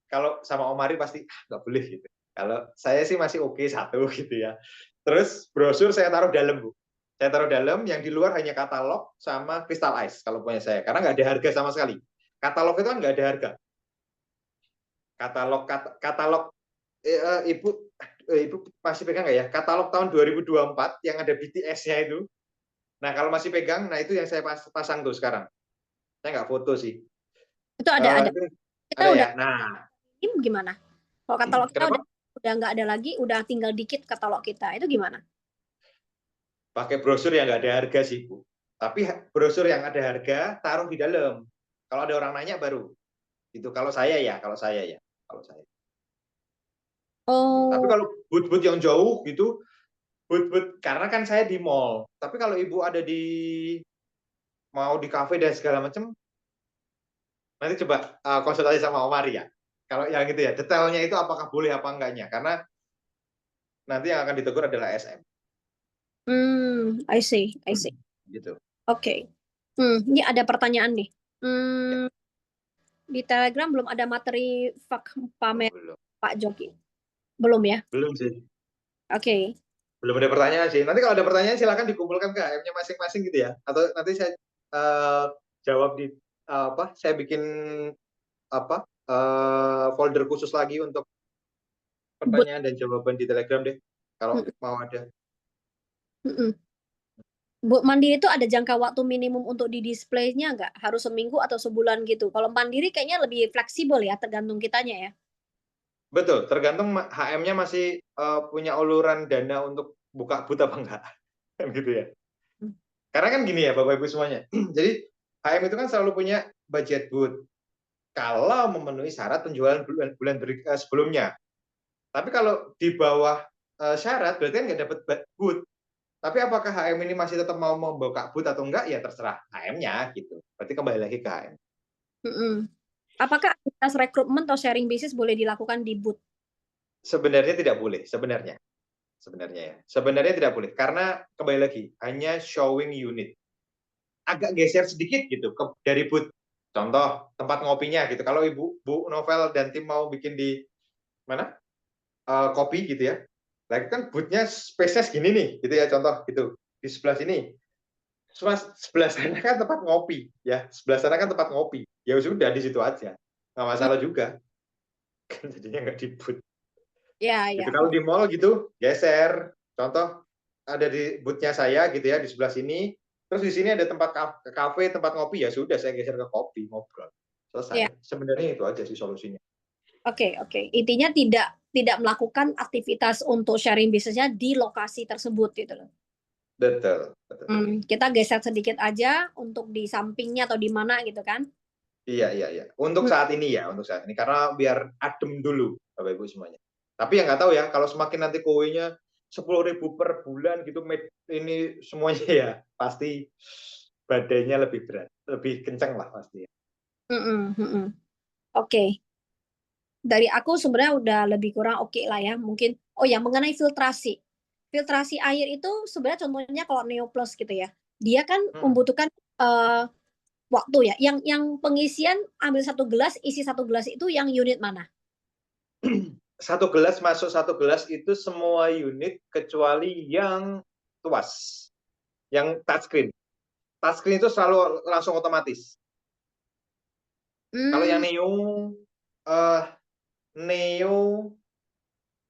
kalau sama Om Ari pasti nggak boleh gitu. Kalau saya sih masih oke satu gitu ya. Terus brosur saya taruh dalam, Bu. Saya taruh dalam, yang di luar hanya katalog sama kristal ice kalau punya saya. Karena nggak ada harga sama sekali. Katalog itu kan nggak ada harga. Katalog Ibu Ibu masih pegang nggak ya? Katalog tahun 2024 yang ada BTS-nya itu. Nah, kalau masih pegang, nah itu yang saya pasang tuh sekarang. Saya nggak foto sih. Itu ada. Itu Kita ada udah ya. Nah, ini gimana? Kalau katalog kita kenapa? udah nggak ada lagi, udah tinggal dikit katalog kita. Itu gimana? Pakai brosur yang nggak ada harga sih, Bu. Tapi brosur yang ada harga taruh di dalam. Kalau ada orang nanya baru. Itu kalau saya ya, kalau saya ya, kalau saya. Gitu. Tapi Oh. kalau booth-booth yang jauh gitu, booth-booth karena kan saya di mall. Tapi kalau Ibu ada di mau di kafe dan segala macam, nanti coba konsultasi sama Omar ya. Kalau yang gitu ya, detailnya itu apakah boleh apa enggaknya. Karena nanti yang akan ditegur adalah SM. I see, I see. Gitu. Oke. Ini ada pertanyaan nih. Ya, Hmm, di Telegram belum ada materi oh, pamer belum. Pak Joki. Belum ya? Belum sih. Oke. Belum ada pertanyaan sih. Nanti kalau ada pertanyaan silakan dikumpulkan ke HM-nya masing-masing gitu ya. Atau nanti saya jawab di apa? Saya bikin apa? Folder khusus lagi untuk But, pertanyaan dan jawaban di Telegram deh. Kalau mm, mau ada. mm, mm. Bu, mandiri itu ada jangka waktu minimum untuk di displaynya nggak? Harus seminggu atau sebulan gitu. Kalau mandiri kayaknya lebih fleksibel ya, tergantung kitanya ya. Betul, tergantung HM-nya masih punya uluran dana untuk buka but apa enggak. Kan gitu ya. Hmm. Karena kan gini ya Bapak Ibu semuanya. Jadi HM itu kan selalu punya budget booth kalau memenuhi syarat penjualan bulan sebelumnya. Tapi kalau di bawah syarat berarti kan nggak dapat booth. Tapi apakah HM ini masih tetap mau membuka booth atau enggak? Ya terserah HM-nya gitu. Berarti kembali lagi ke HM. Mm-mm. Apakah aktivitas rekrutmen atau sharing bisnis boleh dilakukan di booth? Sebenarnya tidak boleh, sebenarnya ya. Sebenarnya tidak boleh karena kembali lagi hanya showing unit. Agak geser sedikit gitu dari booth. Contoh tempat ngopinya gitu. Kalau Ibu Bu Novel dan tim mau bikin di mana? Kopi gitu ya. Lagi kan boothnya space-nya segini nih, gitu ya contoh gitu. Di sebelah sini. Sebelah sana kan tempat ngopi, ya. Sebelah sana kan tempat ngopi. Ya sudah di situ aja. Nggak Hmm, masalah juga. Kan jadinya nggak di booth. ya, Gitu. ya. Kalau di mall gitu, geser. Contoh ada di boothnya saya gitu ya di sebelah sini. Terus di sini ada tempat kafe, tempat ngopi, ya sudah saya geser ke kopi, ngobrol. Ya, Selesai. Sebenarnya itu aja sih solusinya. oke, oke. Intinya tidak melakukan aktivitas untuk sharing bisnisnya di lokasi tersebut gitu loh. Betul, betul. Kita geser sedikit aja untuk di sampingnya atau di mana gitu kan. Iya, iya, iya. Untuk Hmm, saat ini ya, untuk saat ini. Karena biar adem dulu, Bapak Ibu semuanya. Tapi yang nggak tahu ya, kalau semakin nanti kowe-nya 10.000 per bulan gitu, ini semuanya ya, pasti badannya lebih berat, lebih kencang lah pasti. mm, mm, mm. Oke. Dari aku sebenarnya udah lebih kurang oke lah ya. Mungkin, oh ya mengenai filtrasi. Filtrasi air itu sebenarnya contohnya kalau Neoplus gitu ya. Dia kan Hmm. membutuhkan eh, waktu ya. Yang pengisian ambil satu gelas, isi satu gelas itu yang unit mana? Satu gelas masuk satu gelas itu semua unit kecuali yang tuas, yang touchscreen. Touchscreen itu selalu langsung otomatis. Kalau yang Hmm, uh, Neo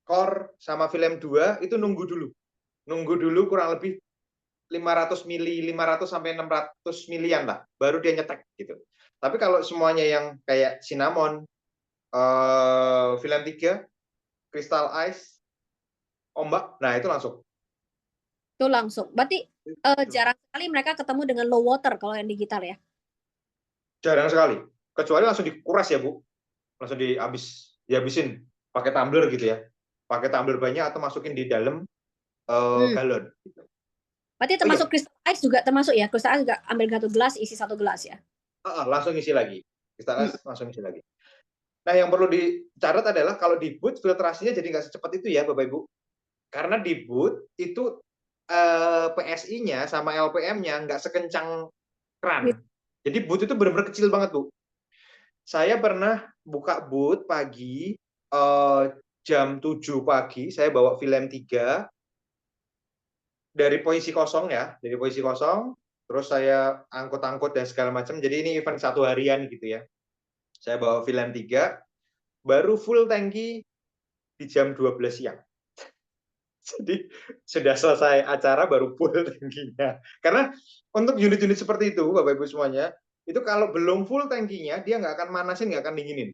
Core sama film 2 itu nunggu dulu. Nunggu dulu kurang lebih 500 mili, 500 sampai 600 milian lah, baru dia nyetek gitu. Tapi kalau semuanya yang kayak Cinnamon, film 3, Crystal Ice, Ombak, nah itu langsung. itu langsung. Berarti jarang sekali mereka ketemu dengan low water kalau yang digital ya. Jarang sekali. Kecuali langsung dikuras ya, Bu. Langsung dihabisin pakai tumbler gitu ya. Pakai tumbler banyak atau masukin di dalam. Hmm. galon. Gitu. Berarti Oh iya, termasuk Crystal Ice juga termasuk ya? Crystal Ice juga ambil 1 gelas, isi 1 gelas ya? langsung isi lagi. Hmm. Langsung isi lagi. Nah, yang perlu dicatat adalah kalau di boot filtrasinya jadi nggak secepat itu ya, Bapak Ibu. Karena di boot itu PSI-nya sama LPM-nya nggak sekencang kran. Jadi boot itu benar-benar kecil banget, Bu. Saya pernah buka boot pagi, jam 7 pagi, saya bawa film 3 dari posisi kosong ya, dari posisi kosong, terus saya angkut-angkut dan segala macam. Jadi ini event 1 harian gitu ya. Saya bawa film 3, baru full tangki di jam 12 siang. Jadi sudah selesai acara baru full tangkinya. Karena untuk unit-unit seperti itu, Bapak Ibu semuanya, itu kalau belum full tangkinya, dia nggak akan manasin, nggak akan dinginin.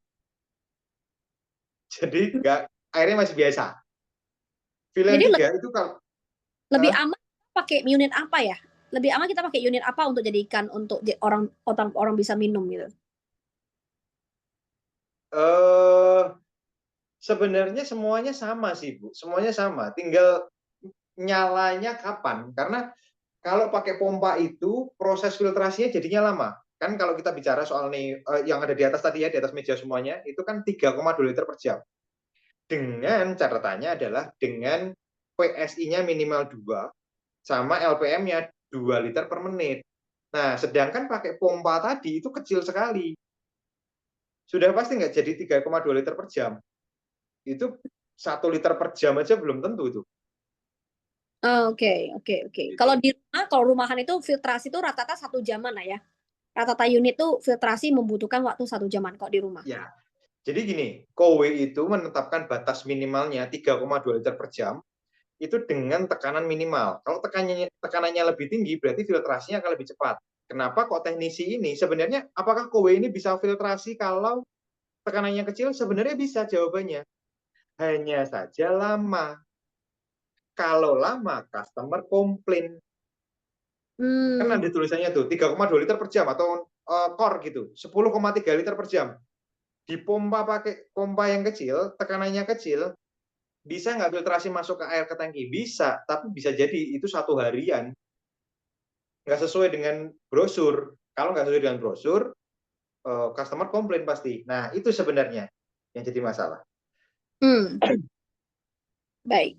Jadi airnya masih biasa. Film Jadi 3 itu kalau lebih aman pakai unit apa ya? Lebih aman kita pakai unit apa untuk jadikan untuk orang orang bisa minum gitu? eh sebenarnya semuanya sama sih, Bu. Semuanya sama. Tinggal nyalanya kapan. Karena kalau pakai pompa itu proses filtrasinya jadinya lama. Kan kalau kita bicara soal nih yang ada di atas tadi ya, di atas meja semuanya, itu kan 3,2 liter per jam. Dengan catatannya adalah dengan PSI-nya minimal 2 sama LPM-nya 2 liter per menit. Nah, sedangkan pakai pompa tadi itu kecil sekali. Sudah pasti nggak jadi 3,2 liter per jam. Itu 1 liter per jam aja belum tentu itu. Oke, oke, oke. Kalau Gitu. di rumah, kalau rumahan itu filtrasi itu rata-rata 1 jaman lah ya. Rata-rata unit tuh filtrasi membutuhkan waktu 1 jaman kok di rumah. Ya, jadi gini, Kowe itu menetapkan batas minimalnya 3,2 liter per jam itu dengan tekanan minimal. Kalau tekanannya lebih tinggi, berarti filtrasinya akan lebih cepat. Kenapa kok teknisi ini? Sebenarnya, apakah Kowe ini bisa filtrasi kalau tekanannya kecil? Sebenarnya bisa jawabannya. Hanya saja lama. Kalau lama, customer komplain. Kan Hmm. ada tulisannya tuh, 3,2 liter per jam atau core gitu, 10,3 liter per jam. Dipompa pakai pompa yang kecil, tekanannya kecil, bisa nggak filtrasi masuk ke air ke tangki? Bisa, tapi bisa jadi itu 1 harian nggak sesuai dengan brosur. Kalau nggak sesuai dengan brosur, customer komplain pasti. Nah, itu sebenarnya yang jadi masalah. Hmm. Baik.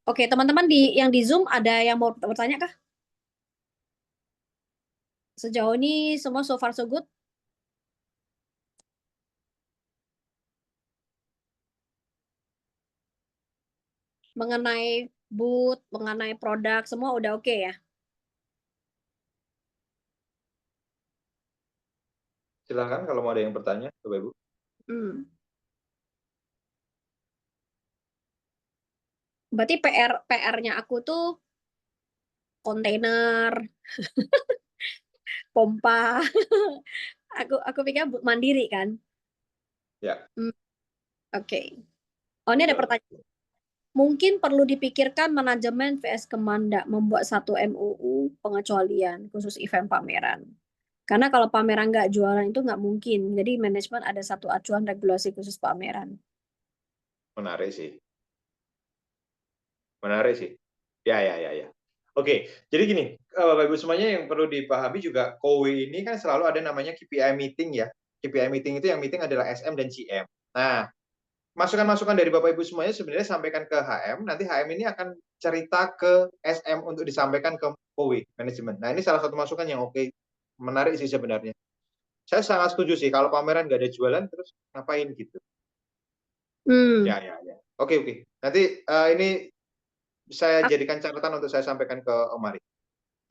Oke, teman-teman yang di Zoom ada yang mau bertanya kah? Sejauh ini semua so far so good? Mengenai booth, mengenai produk, semua udah oke ya? Silakan kalau mau ada yang bertanya, Bapak Ibu. Hmm. Berarti PR-nya aku tuh kontainer, pompa. Aku pikir mandiri kan. Ya, Hmm, oke. Oh, ini ada betul. pertanyaan. Mungkin perlu dipikirkan manajemen VS Kemendak membuat satu MUU pengecualian khusus event pameran. Karena kalau pameran nggak jualan itu nggak mungkin. Jadi manajemen ada satu acuan regulasi khusus pameran. Menarik sih. Menarik sih. Ya, ya, ya, ya. Oke, jadi gini, Bapak Ibu semuanya yang perlu dipahami juga, Kowe ini kan selalu ada namanya KPI meeting ya. KPI meeting itu yang meeting adalah SM dan GM. Nah, masukan-masukan dari Bapak Ibu semuanya sebenarnya sampaikan ke HM, nanti HM ini akan cerita ke SM untuk disampaikan ke Kowe manajemen. Nah, ini salah satu masukan yang oke, menarik sih sebenarnya. Saya sangat setuju sih, kalau pameran nggak ada jualan, terus ngapain gitu. Hmm, Ya, ya, ya. Oke, oke. Nanti ini saya jadikan catatan untuk saya sampaikan ke Om Ari.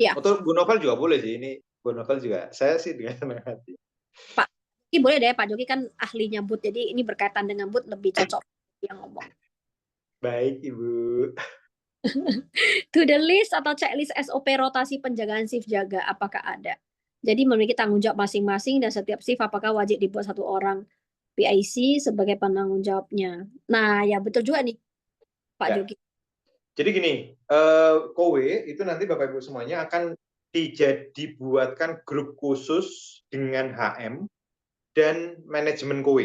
ya, Untuk Bu Novel juga boleh sih, ini Bu Novel juga. Saya sih dengan senang hati. Pak. Ini boleh deh, Pak Jogi kan ahlinya booth. Jadi ini berkaitan dengan booth lebih cocok yang ngomong. Baik, Ibu. To the list atau checklist SOP rotasi penjagaan shift jaga, apakah ada? Jadi memiliki tanggung jawab masing-masing dan setiap shift apakah wajib dibuat satu orang PIC sebagai penanggung jawabnya. Nah, ya betul juga nih, Pak Ya, Jogi. jadi gini, Kowe itu nanti Bapak Ibu semuanya akan dibuatkan grup khusus dengan HM dan manajemen Kowe.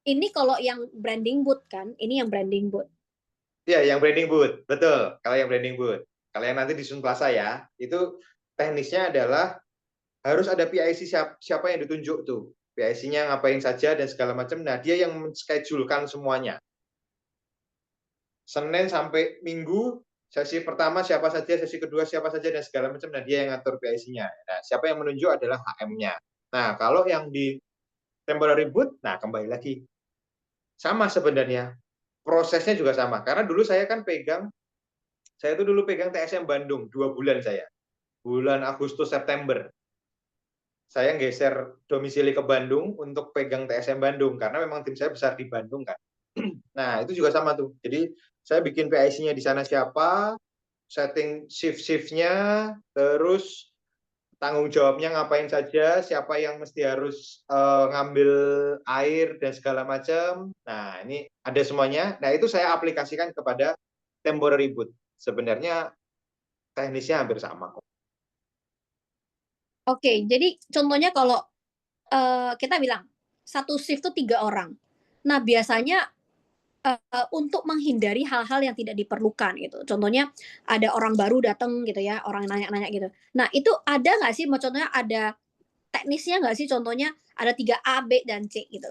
Ini kalau yang branding booth kan, ini yang branding booth. Iya, yang branding booth, betul. Kalau yang branding booth, kalau yang nanti di Sun Plaza ya, itu teknisnya adalah harus ada PIC siapa yang ditunjuk tuh. PIC-nya ngapain saja dan segala macam. Nah, dia yang menschedulekan semuanya. Senin sampai Minggu, sesi pertama siapa saja, sesi kedua siapa saja dan segala macam. Nah, dia yang ngatur PIC-nya. Nah, siapa yang menunjuk adalah HM-nya. Nah, kalau yang di temporary booth, nah kembali lagi sama sebenarnya. Prosesnya juga sama. Karena dulu saya itu dulu pegang TSM Bandung 2 bulan saya. Bulan Agustus September. Saya geser domisili ke Bandung untuk pegang TSM Bandung karena memang tim saya besar di Bandung kan. Nah, itu juga sama tuh. Jadi saya bikin PIC-nya di sana siapa, setting shift-shiftnya, terus tanggung jawabnya ngapain saja, siapa yang mesti harus ngambil air dan segala macam. Nah, ini ada semuanya. Nah, itu saya aplikasikan kepada temporary booth. Sebenarnya teknisnya hampir sama kok. Oke, jadi contohnya kalau kita bilang satu shift tuh 3 orang. Nah, biasanya untuk menghindari hal-hal yang tidak diperlukan gitu. Contohnya ada orang baru datang gitu ya, orang nanya-nanya gitu. Nah, itu ada nggak sih, contohnya ada teknisnya nggak sih? Contohnya ada 3 A, B, dan C gitu.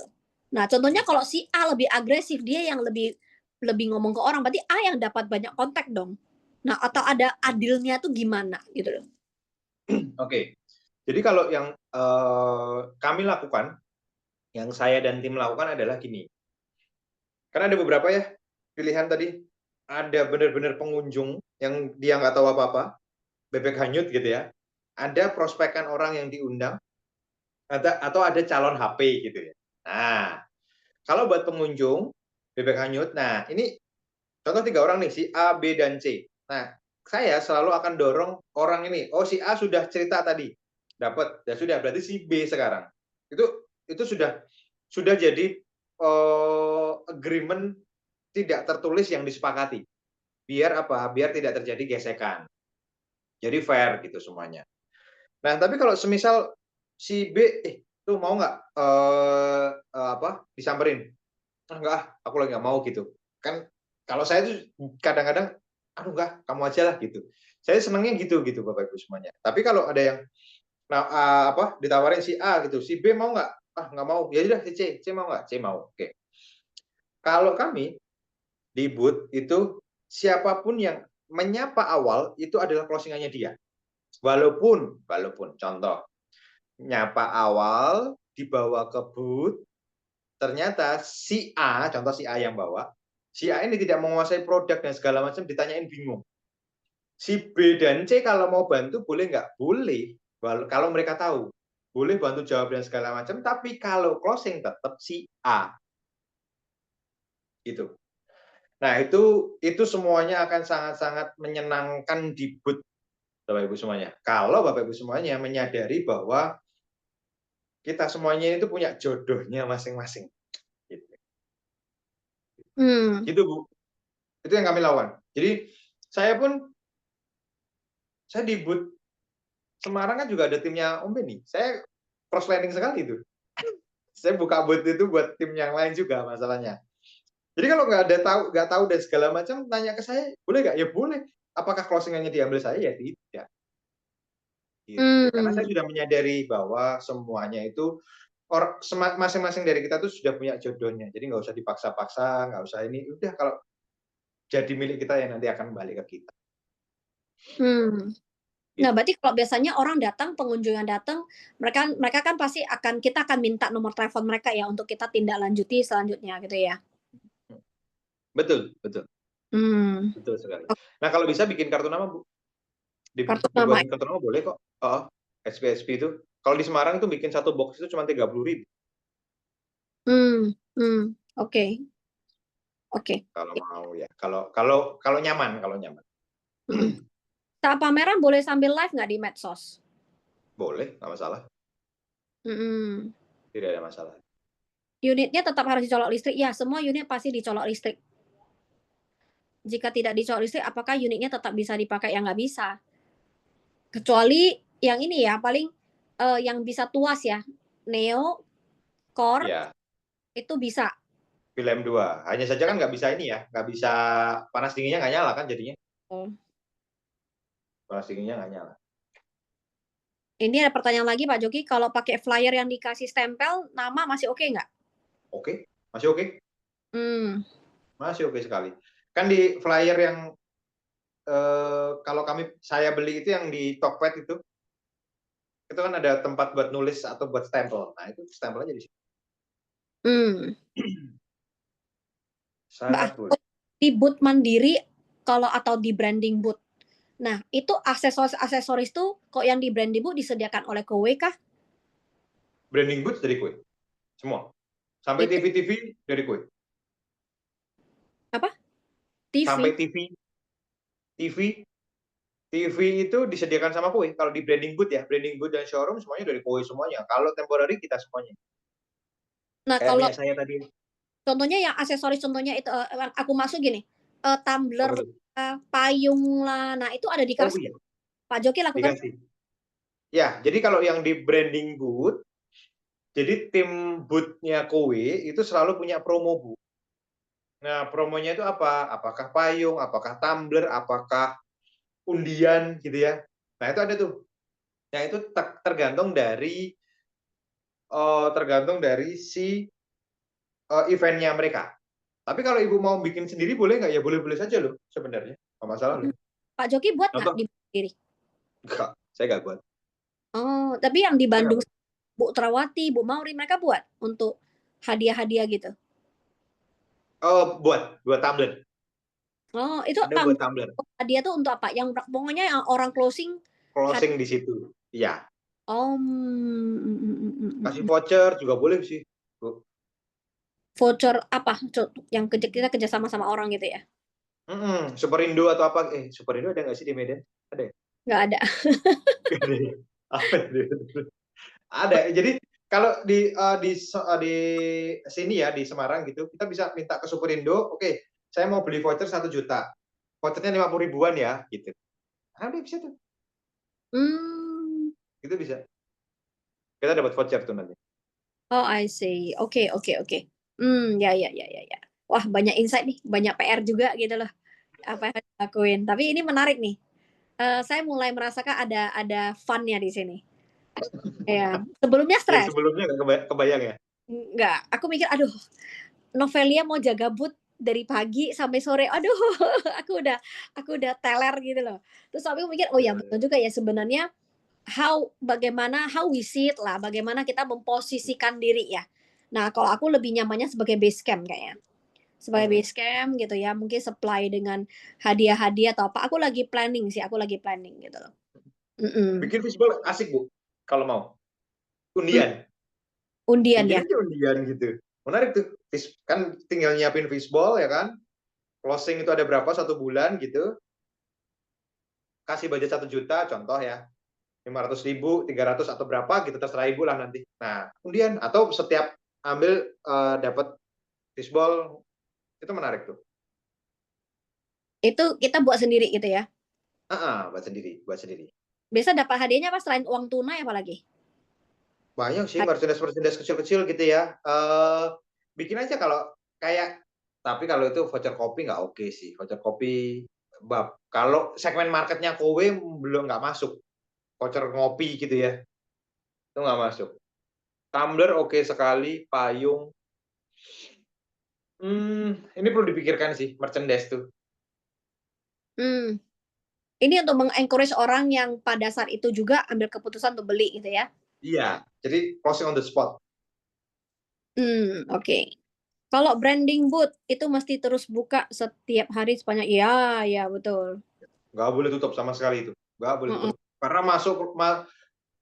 Nah, contohnya kalau si A lebih agresif, dia yang lebih lebih ngomong ke orang, berarti A yang dapat banyak kontak dong. Nah, atau ada adilnya tuh gimana gitu loh. Oke. Jadi kalau yang kami lakukan, yang saya dan tim lakukan adalah gini. Karena ada beberapa ya pilihan tadi. Ada benar-benar pengunjung yang dia nggak tahu apa-apa, bebek hanyut gitu ya. Ada prospekan orang yang diundang, atau ada calon HP gitu ya. Nah, kalau buat pengunjung, bebek hanyut, nah ini contoh 3 orang nih, si A, B, dan C. Nah, saya selalu akan dorong orang ini, oh si A sudah cerita tadi, dapat, ya sudah, berarti si B sekarang. Itu sudah jadi agreement tidak tertulis yang disepakati. Biar apa? Biar tidak terjadi gesekan. Jadi fair gitu semuanya. Nah, tapi kalau semisal si B, tuh mau nggak disamperin? Ah, enggak, aku lagi nggak mau gitu. Kan kalau saya tuh kadang-kadang, aduh enggak, kamu aja lah gitu. Saya senangnya gitu gitu Bapak Ibu semuanya. Tapi kalau ada yang ditawarin si A gitu, si B mau nggak? Ah nggak mau. Ya udah si C, C mau nggak? C mau. Oke. Kalau kami di booth itu siapapun yang menyapa awal itu adalah closingannya dia. Walaupun contoh nyapa awal dibawa ke booth, ternyata si A, contoh si A yang bawa, si A ini tidak menguasai produk dan segala macam, ditanyain bingung. Si B dan C kalau mau bantu boleh nggak? Boleh, kalau mereka tahu. Boleh bantu jawab dan segala macam, tapi kalau closing tetap si A. Gitu. Nah, itu semuanya akan sangat-sangat menyenangkan di booth, Bapak Ibu semuanya. Kalau Bapak Ibu semuanya menyadari bahwa kita semuanya itu punya jodohnya masing-masing. Gitu. Gitu, Bu. Itu yang kami lawan. Jadi saya di booth Semarang kan juga ada timnya Om Beni. Saya cross landing sekali itu. Saya buka booth itu buat tim yang lain juga masalahnya. Jadi kalau nggak tahu dan segala macam, tanya ke saya, boleh nggak? Ya boleh. Apakah closingannya diambil saya? Ya tidak. Gitu. Karena saya sudah menyadari bahwa semuanya itu masing-masing dari kita tuh sudah punya jodohnya. Jadi nggak usah dipaksa-paksa, nggak usah ini. Udah kalau jadi milik kita ya nanti akan balik ke kita. Nah, Gitu. berarti kalau biasanya orang datang, pengunjung yang datang, mereka kan pasti kita akan minta nomor telepon mereka ya untuk kita tindak lanjuti selanjutnya gitu ya. Betul, betul. Hmm. Betul sekali. Nah, kalau bisa bikin kartu nama, Bu. Kartu nama. Dibuatin kartu nama boleh kok. SP itu. Kalau di Semarang tuh bikin satu box itu cuma 30.000. Oke. Oke. Kalau mau ya. Kalau nyaman, kalau nyaman. Saat pameran boleh sambil live nggak di medsos? Boleh, nggak masalah. Tidak ada masalah. Unitnya tetap harus dicolok listrik? Ya, semua unit pasti dicolok listrik. Jika tidak dicolok listrik, apakah unitnya tetap bisa dipakai? Ya nggak bisa. Kecuali yang ini ya, paling yang bisa tuas ya. Neo, Core, Ya. itu bisa. Film 2. Hanya saja kan nggak bisa ini ya, nggak bisa panas dinginnya nggak nyala kan jadinya. Oh. Panas dinginnya nggak nyala. Ini ada pertanyaan lagi Pak Joki, kalau pakai flyer yang dikasih stempel, nama masih oke nggak? Oke, masih oke, Hmm. masih oke sekali. Kan di flyer yang kalau saya beli itu yang di Tokped itu kan ada tempat buat nulis atau buat stempel. Nah itu stempel aja di situ. Hmm. Mbak, Sangat boleh. di booth mandiri kalau atau di branding booth. Nah, itu aksesoris tuh kok yang di branding booth disediakan oleh Kowe kah? Branding booth dari kue, semua. Sampai Itu TV-TV dari kue. apa? TV. Sampai TV, TV itu disediakan sama kue. Kalau di branding booth ya, branding booth dan showroom semuanya dari kue semuanya. Kalau temporary kita semuanya. Nah, Kayak kalau punya saya tadi. contohnya yang aksesoris contohnya itu aku masuk gini, tumbler Apa tuh? lah, payung lah. Nah, itu ada Oh dikasih. iya, Pak Joki lakukan. dikasih. Ya, jadi kalau yang di branding booth, jadi tim booth-nya Kowe itu selalu punya promo, Bu. Nah, promonya itu apa? Apakah payung, apakah tumbler, apakah undian gitu ya. Nah, itu ada tuh. Nah, itu tergantung dari si eventnya mereka. Tapi kalau Ibu mau bikin sendiri boleh nggak? Ya boleh-boleh saja loh sebenarnya. Nggak masalah loh. Pak Joki buat nggak Contoh, di sendiri? enggak, saya nggak buat. Oh, tapi yang di Saya nggak Bandung, buat. Bu Trawati, Bu Mauri mereka buat untuk hadiah-hadiah gitu. Oh, buat tumbler. Oh, itu Ada buat tumbler. hadiah tuh untuk apa? Yang pokoknya yang orang closing hadiah. Closing di situ. Iya. Oh, Kasih voucher juga boleh sih, Bu. voucher apa? Yang kita kerja sama sama orang gitu ya? Superindo atau apa? Superindo ada nggak sih di Medan? Ada ya? Nggak ada. Apa itu? Ada. Jadi kalau di sini ya di Semarang gitu, kita bisa minta ke Superindo, oke, saya mau beli voucher 1 juta. Vouchernya 50 ribuan ya, gitu. Nah, udah bisa tuh. Hmm. Itu bisa. Kita dapat voucher tuh nanti. Oh, I see. Oke, oke, oke. Ya, ya, ya, ya, ya. Wah, banyak insight nih, banyak PR juga gitu loh. Apa yang harus dilakuin. Tapi ini menarik nih. Saya mulai merasakan ada fun-nya di sini. Ya, sebelumnya Yang stres. sebelumnya nggak kebayang ya? Enggak, aku mikir, aduh, Novelia mau jaga booth dari pagi sampai sore. Aduh, aku udah teler gitu loh. Terus aku mikir, oh ya betul juga ya sebenarnya how we see it lah, bagaimana kita memposisikan diri ya. Nah, kalau aku lebih nyamannya sebagai base camp kayaknya. Sebagai Mm-mm. base camp gitu ya, mungkin supply dengan hadiah-hadiah atau apa. Aku lagi planning sih, aku lagi planning gitu loh. Mm-mm. Bikin fishbowl asik, Bu. Kalau mau. Mm, Undian. undian Bikin ya. aja undian gitu. Menarik tuh. Kan tinggal nyiapin fishbowl ya kan. Closing itu ada berapa 1 bulan gitu. Kasih budget 1 juta contoh ya. 500 ribu, 300 atau berapa gitu terserah Ibu lah nanti. Nah, kemudian atau setiap ambil dapat fishbowl itu menarik tuh. Itu kita buat sendiri gitu ya. Buat sendiri, buat sendiri. Biasa dapat hadiahnya apa selain uang tunai apalagi? Banyak sih merchandise-merchandise kecil-kecil gitu ya. Bikin aja kalau kayak tapi kalau itu voucher kopi nggak oke sih. Voucher kopi kalau segmen marketnya kowe belum nggak masuk. Voucher ngopi gitu ya. Itu nggak masuk. Tumbler oke sekali, payung. Ini perlu dipikirkan sih merchandise tuh. Hmm. Ini untuk meng-encourage orang yang pada saat itu juga ambil keputusan untuk beli gitu ya. Iya, jadi closing on the spot. Oke. Kalau branding booth itu mesti terus buka setiap hari sepanjang iya, ya betul. Nggak boleh tutup sama sekali itu. Nggak boleh Mm-mm. tutup. Karena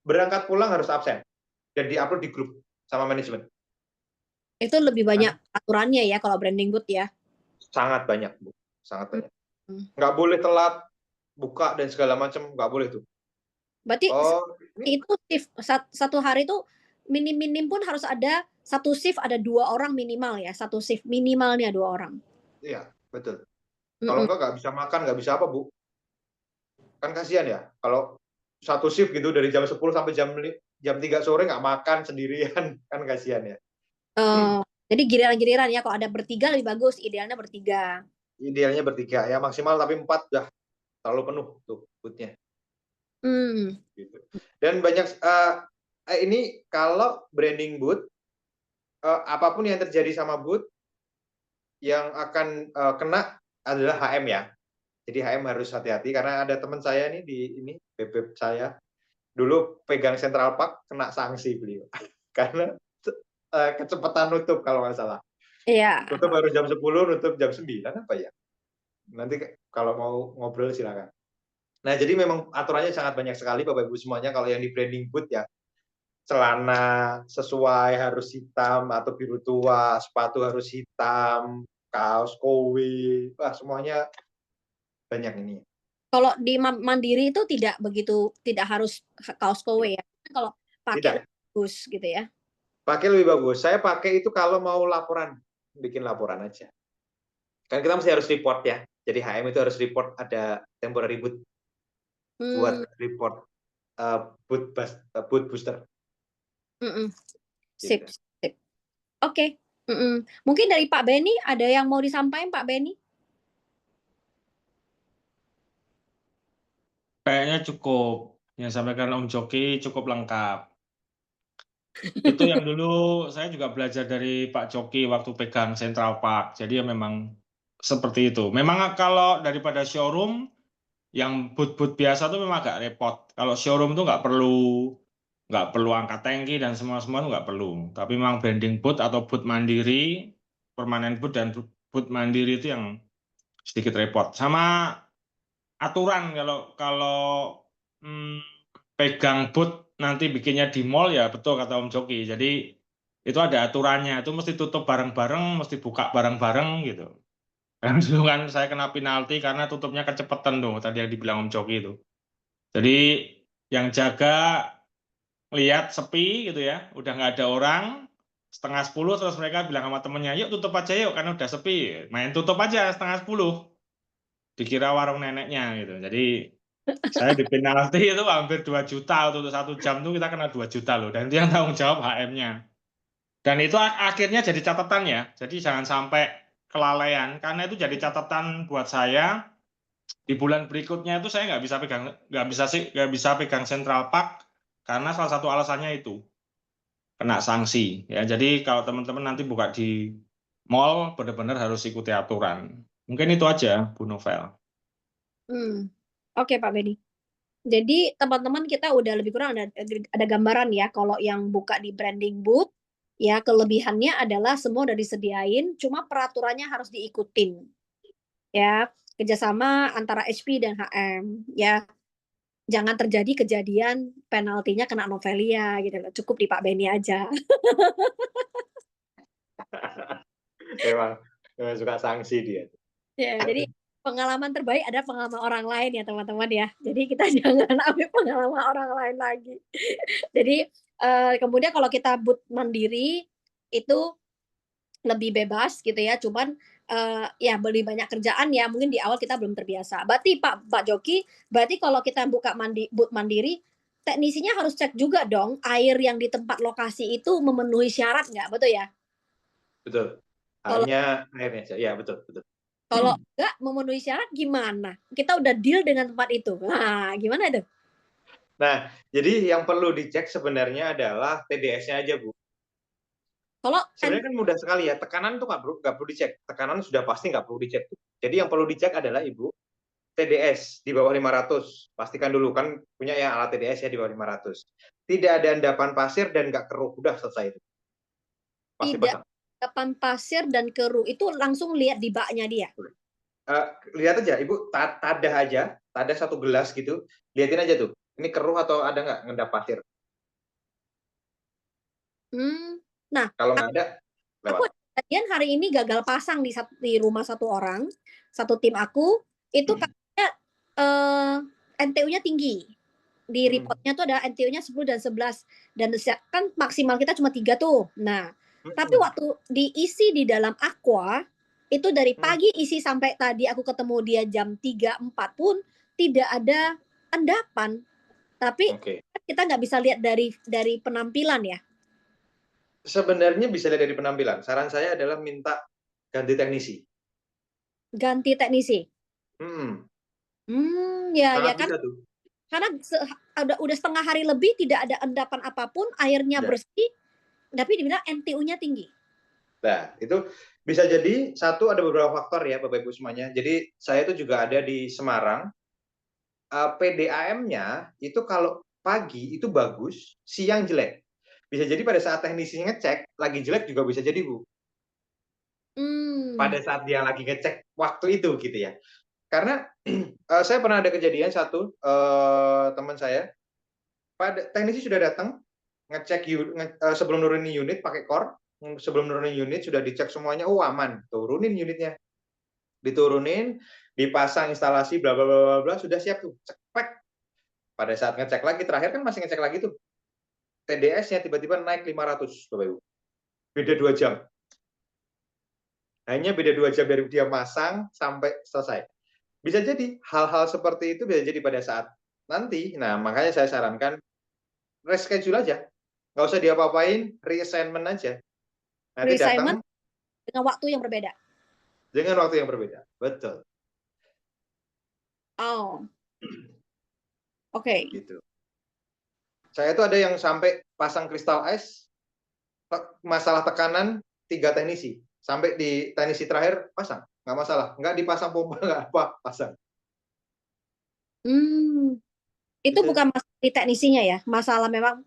berangkat pulang harus absen dan diupload di grup sama manajemen. Itu lebih banyak aturannya ya kalau branding booth ya. Sangat banyak, Bu. Sangat banyak. Hmm. Nggak boleh telat buka dan segala macam, nggak boleh tuh. Berarti Oh, ini itu shift satu hari itu minim-minim pun harus ada satu shift ada 2 orang minimal ya. Satu shift minimalnya 2 orang. iya, betul. Kalau Mm-mm. nggak bisa makan, nggak bisa apa, Bu. Kan kasihan ya. Kalau satu shift gitu dari jam 10 sampai jam 3 sore nggak makan sendirian, kan kasihan ya. Eh, Jadi giliran-giliran ya, kalau ada bertiga lebih bagus, idealnya bertiga. Idealnya bertiga ya maksimal, tapi 4 udah terlalu penuh tuh bootnya. Gitu. Dan banyak ini kalau branding boot, apapun yang terjadi sama boot, yang akan kena adalah HM ya. Jadi HM harus hati-hati karena ada teman saya nih di ini bebek saya dulu pegang Central Park kena sanksi beliau karena kecepatan nutup kalau nggak salah. Iya. Tutup baru jam 10, nutup jam 9 apa ya? Nanti kalau mau ngobrol silakan. Nah, jadi memang aturannya sangat banyak sekali Bapak Ibu semuanya kalau yang di branding boot ya. Celana sesuai harus hitam atau biru tua, sepatu harus hitam, kaos kowe, wah semuanya banyak ini. Kalau di Mandiri itu tidak harus kaos kowe ya. Kalau pakai Tidak, lebih bagus gitu ya. pakai lebih bagus. Saya pakai itu kalau mau laporan, bikin laporan aja. Kan kita mesti harus report ya. Jadi HM itu harus report ada temporary boot Hmm, buat report boot booster mm-mm. gitu. Sip, sip. Oke. Mm-mm. Mungkin dari Pak Beni ada yang mau disampaikan Pak Beni? Kayaknya cukup. Yang sampaikan Om Joki cukup lengkap. Itu yang dulu saya juga belajar dari Pak Joki waktu pegang Central Park. Jadi ya memang seperti itu. Memang kalau daripada showroom, yang boot-boot biasa tuh memang agak repot. Kalau showroom tuh nggak perlu angkat tangki dan semua-semua tuh nggak perlu. Tapi memang branding boot atau boot mandiri, permanen boot dan boot mandiri itu yang sedikit repot. Sama aturan kalau kalau hmm, pegang boot nanti bikinnya di mall ya betul kata Om Joki. Jadi itu ada aturannya, itu mesti tutup bareng-bareng, mesti buka bareng-bareng gitu. Dan dulu kan saya kena penalti karena tutupnya kecepatan tuh tadi yang dibilang Om Joki itu. Jadi yang jaga lihat sepi gitu ya, udah nggak ada orang, 9:30 terus mereka bilang sama temennya, yuk tutup aja yuk karena udah sepi, main tutup aja 9:30, dikira warung neneknya gitu. Jadi saya di penalti itu hampir 2 juta untuk 1 jam tuh kita kena 2 juta loh, dan itu yang tanggung jawab HM-nya. Dan itu akhirnya jadi catatan ya, jadi jangan sampai kelalaian karena itu jadi catatan buat saya. Di bulan berikutnya itu saya nggak bisa pegang Central Park karena salah satu alasannya itu kena sanksi ya. Jadi kalau teman-teman nanti buka di mall benar-benar harus ikuti aturan. Mungkin itu aja Bu Novel. Oke Pak Beni. Jadi teman-teman kita udah lebih kurang ada gambaran ya kalau yang buka di branding booth ya kelebihannya adalah semua udah disediain, cuma peraturannya harus diikutin ya, kerjasama antara HP dan HM ya, jangan terjadi kejadian penaltinya kena Novelia gitu loh, cukup di Pak Beni aja. Memang suka sanksi dia. Ya, jadi pengalaman terbaik ada pengalaman orang lain ya teman-teman ya. Jadi kita jangan ambil pengalaman orang lain lagi. Jadi kemudian kalau kita boot mandiri itu lebih bebas gitu ya. Cuman ya beli banyak kerjaan ya. Mungkin di awal kita belum terbiasa. Berarti Pak Joki, berarti kalau kita buka boot mandiri, teknisinya harus cek juga dong air yang di tempat lokasi itu memenuhi syarat nggak, betul ya? Betul. Kalau Hanya airnya aja. Ya, betul, betul. kalau nggak memenuhi syarat gimana? Kita udah deal dengan tempat itu. Nah, gimana itu? Nah, jadi yang perlu dicek sebenarnya adalah TDS-nya aja, Bu. Kalau Sebenarnya kan mudah sekali ya, tekanan tuh nggak perlu dicek. Tekanan sudah pasti nggak perlu dicek. Jadi yang perlu dicek adalah Ibu, TDS di bawah 500. Pastikan dulu, kan punya ya alat TDS ya di bawah 500. Tidak ada endapan pasir dan nggak keruh. Udah selesai itu. Pasti tidak pasang. depan pasir dan keruh itu langsung lihat di baknya dia. Lihat aja, Ibu, tadah aja, tadah 1 gelas gitu. Lihatin aja tuh, ini keruh atau ada nggak ngendap pasir. Nah, Kalau nggak ada, aku lewat. kejadian hari ini gagal pasang di rumah satu orang, satu tim aku, itu katanya NTU-nya tinggi. Di reportnya tuh ada NTU-nya 10 dan 11. Dan kan maksimal kita cuma 3 tuh. Nah, tapi waktu diisi di dalam aqua, itu dari pagi isi sampai tadi aku ketemu dia jam 3-4 pun tidak ada endapan. Tapi kita nggak bisa lihat dari penampilan ya. Sebenarnya bisa lihat dari penampilan. Saran saya adalah minta ganti teknisi. Ganti teknisi? Mhm, Ya sangat kan bisa tuh. karena udah setengah hari lebih tidak ada endapan apapun, airnya Ya. bersih, tapi dibilang NTU-nya tinggi. Nah, itu bisa jadi satu ada beberapa faktor ya Bapak Ibu semuanya. Jadi saya itu juga ada di Semarang, PDAM-nya itu kalau pagi itu bagus, siang jelek. Bisa jadi pada saat teknisi ngecek, lagi jelek juga bisa jadi, Bu. Pada Mmm. saat dia lagi ngecek waktu itu gitu ya. Karena saya pernah ada kejadian satu, teman saya, teknisi sudah datang, ngecek sebelum nurunin unit pakai core, sebelum nurunin unit sudah dicek semuanya, oh aman, turunin unitnya. Diturunin, dipasang instalasi bla bla bla bla bla, sudah siap tuh, cekrek. Pada saat ngecek lagi, terakhir kan masih ngecek lagi tuh, TDS-nya tiba-tiba naik 500 Bapak Ibu. Beda 2 jam. Hanya beda 2 jam dari dia masang sampai selesai. Bisa jadi hal-hal seperti itu bisa jadi pada saat nanti. Nah, makanya saya sarankan reschedule aja. Nggak usah diapa-apain, reassignment aja. Nanti Reassignment datang dengan waktu yang berbeda? dengan waktu yang berbeda. Betul. Oh, oke. Gitu. Saya tuh ada yang sampai pasang kristal ice, masalah tekanan 3 teknisi. Sampai di teknisi terakhir pasang, nggak masalah. Nggak dipasang pompa, nggak apa, pasang. Mmm, itu Bisa bukan masalah di teknisinya ya? Masalah memang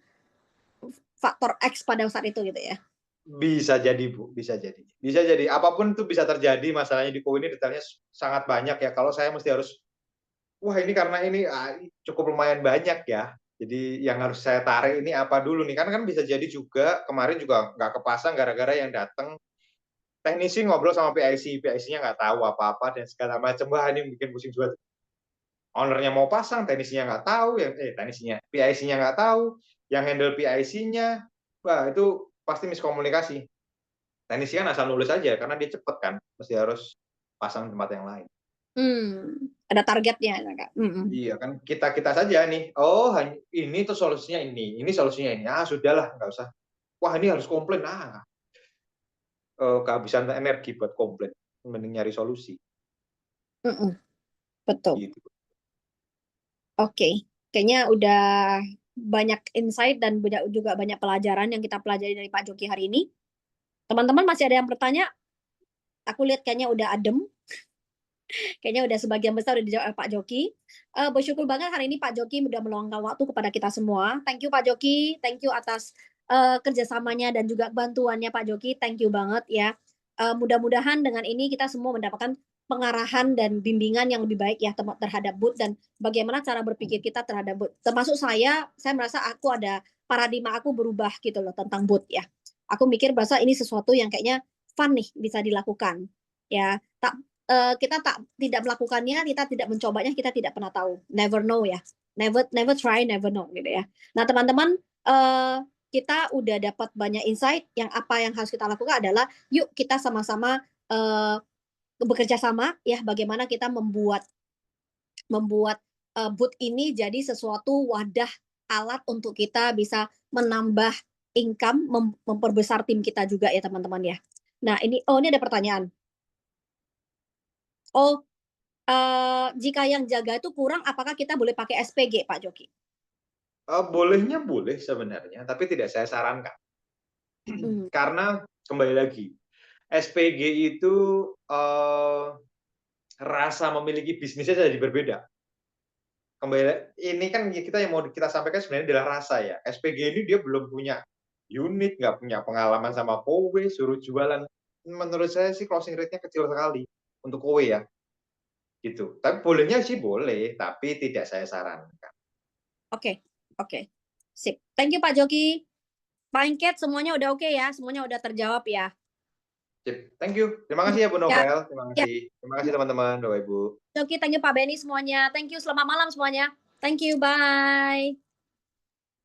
faktor X pada saat itu gitu ya? bisa jadi, Bu, bisa jadi. Bisa jadi, apapun itu bisa terjadi, masalahnya di ini detailnya sangat banyak ya, kalau saya mesti harus, wah ini karena ini, cukup lumayan banyak ya, jadi yang harus saya tarik ini apa dulu nih, karena kan bisa jadi juga kemarin juga nggak kepasang gara-gara yang datang teknisi ngobrol sama PIC, PIC-nya nggak tahu apa-apa dan segala macam. Wah ini bikin pusing juga. Owner-nya mau pasang, teknisinya nggak tahu, teknisinya, PIC-nya nggak tahu, yang handle PIC-nya, wah itu pasti miskomunikasi. Teknisi kan asal nulis aja, karena dia cepet kan, mesti harus pasang tempat yang lain. Ada targetnya ya, Kak? Iya kan, kita-kita saja nih, oh ini tuh solusinya ini solusinya ini, sudahlah nggak usah. Wah ini harus komplain, kehabisan energi buat komplain, mending nyari solusi. Mhm, betul. Gitu. Oke, kayaknya udah banyak insight dan juga banyak pelajaran yang kita pelajari dari Pak Joki hari ini. Teman-teman masih ada yang bertanya? Aku lihat kayaknya udah adem. Kayaknya udah sebagian besar udah dijawab oleh Pak Joki. Bersyukur banget hari ini Pak Joki udah meluangkan waktu kepada kita semua. Thank you Pak Joki, thank you atas kerjasamanya dan juga bantuannya Pak Joki. Thank you banget ya. Mudah-mudahan dengan ini kita semua mendapatkan pengarahan dan bimbingan yang lebih baik ya terhadap BUT dan bagaimana cara berpikir kita terhadap BUT. Termasuk saya merasa aku ada paradigma aku berubah gitu loh tentang BUT ya. Aku mikir bahasa ini sesuatu yang kayaknya fun nih bisa dilakukan. Ya, kita tidak melakukannya, kita tidak mencobanya, kita tidak pernah tahu. Never know ya. Never try, never know gitu ya. Nah, teman-teman, kita udah dapat banyak insight yang apa yang harus kita lakukan adalah yuk kita sama-sama bekerja sama ya bagaimana kita membuat BUT ini jadi sesuatu wadah alat untuk kita bisa menambah income, memperbesar tim kita juga ya teman-teman ya. Nah, ini ada pertanyaan. Oh, jika yang jaga itu kurang, apakah kita boleh pakai SPG, Pak Joki? Bolehnya boleh sebenarnya, tapi tidak saya sarankan. Hmm. Karena kembali lagi, SPG itu rasa memiliki bisnisnya jadi berbeda. Kembali, ini kan kita yang mau kita sampaikan sebenarnya adalah rasa ya. SPG ini dia belum punya unit, nggak punya pengalaman sama kowe, suruh jualan. Menurut saya sih closing rate-nya kecil sekali untuk kowe ya. Gitu. Tapi bolehnya sih boleh, tapi tidak saya sarankan. Oke, oke. Sip. Thank you Pak Joki. Pak Engket semuanya udah oke ya? Semuanya udah terjawab ya? Sip. Thank you. Terima kasih ya Bu Ya, Novel. Terima ya. kasih. Terima kasih teman-teman, Bapak Ibu. Joki, thank you Pak Benny semuanya. Thank you, selamat malam semuanya. Thank you, bye.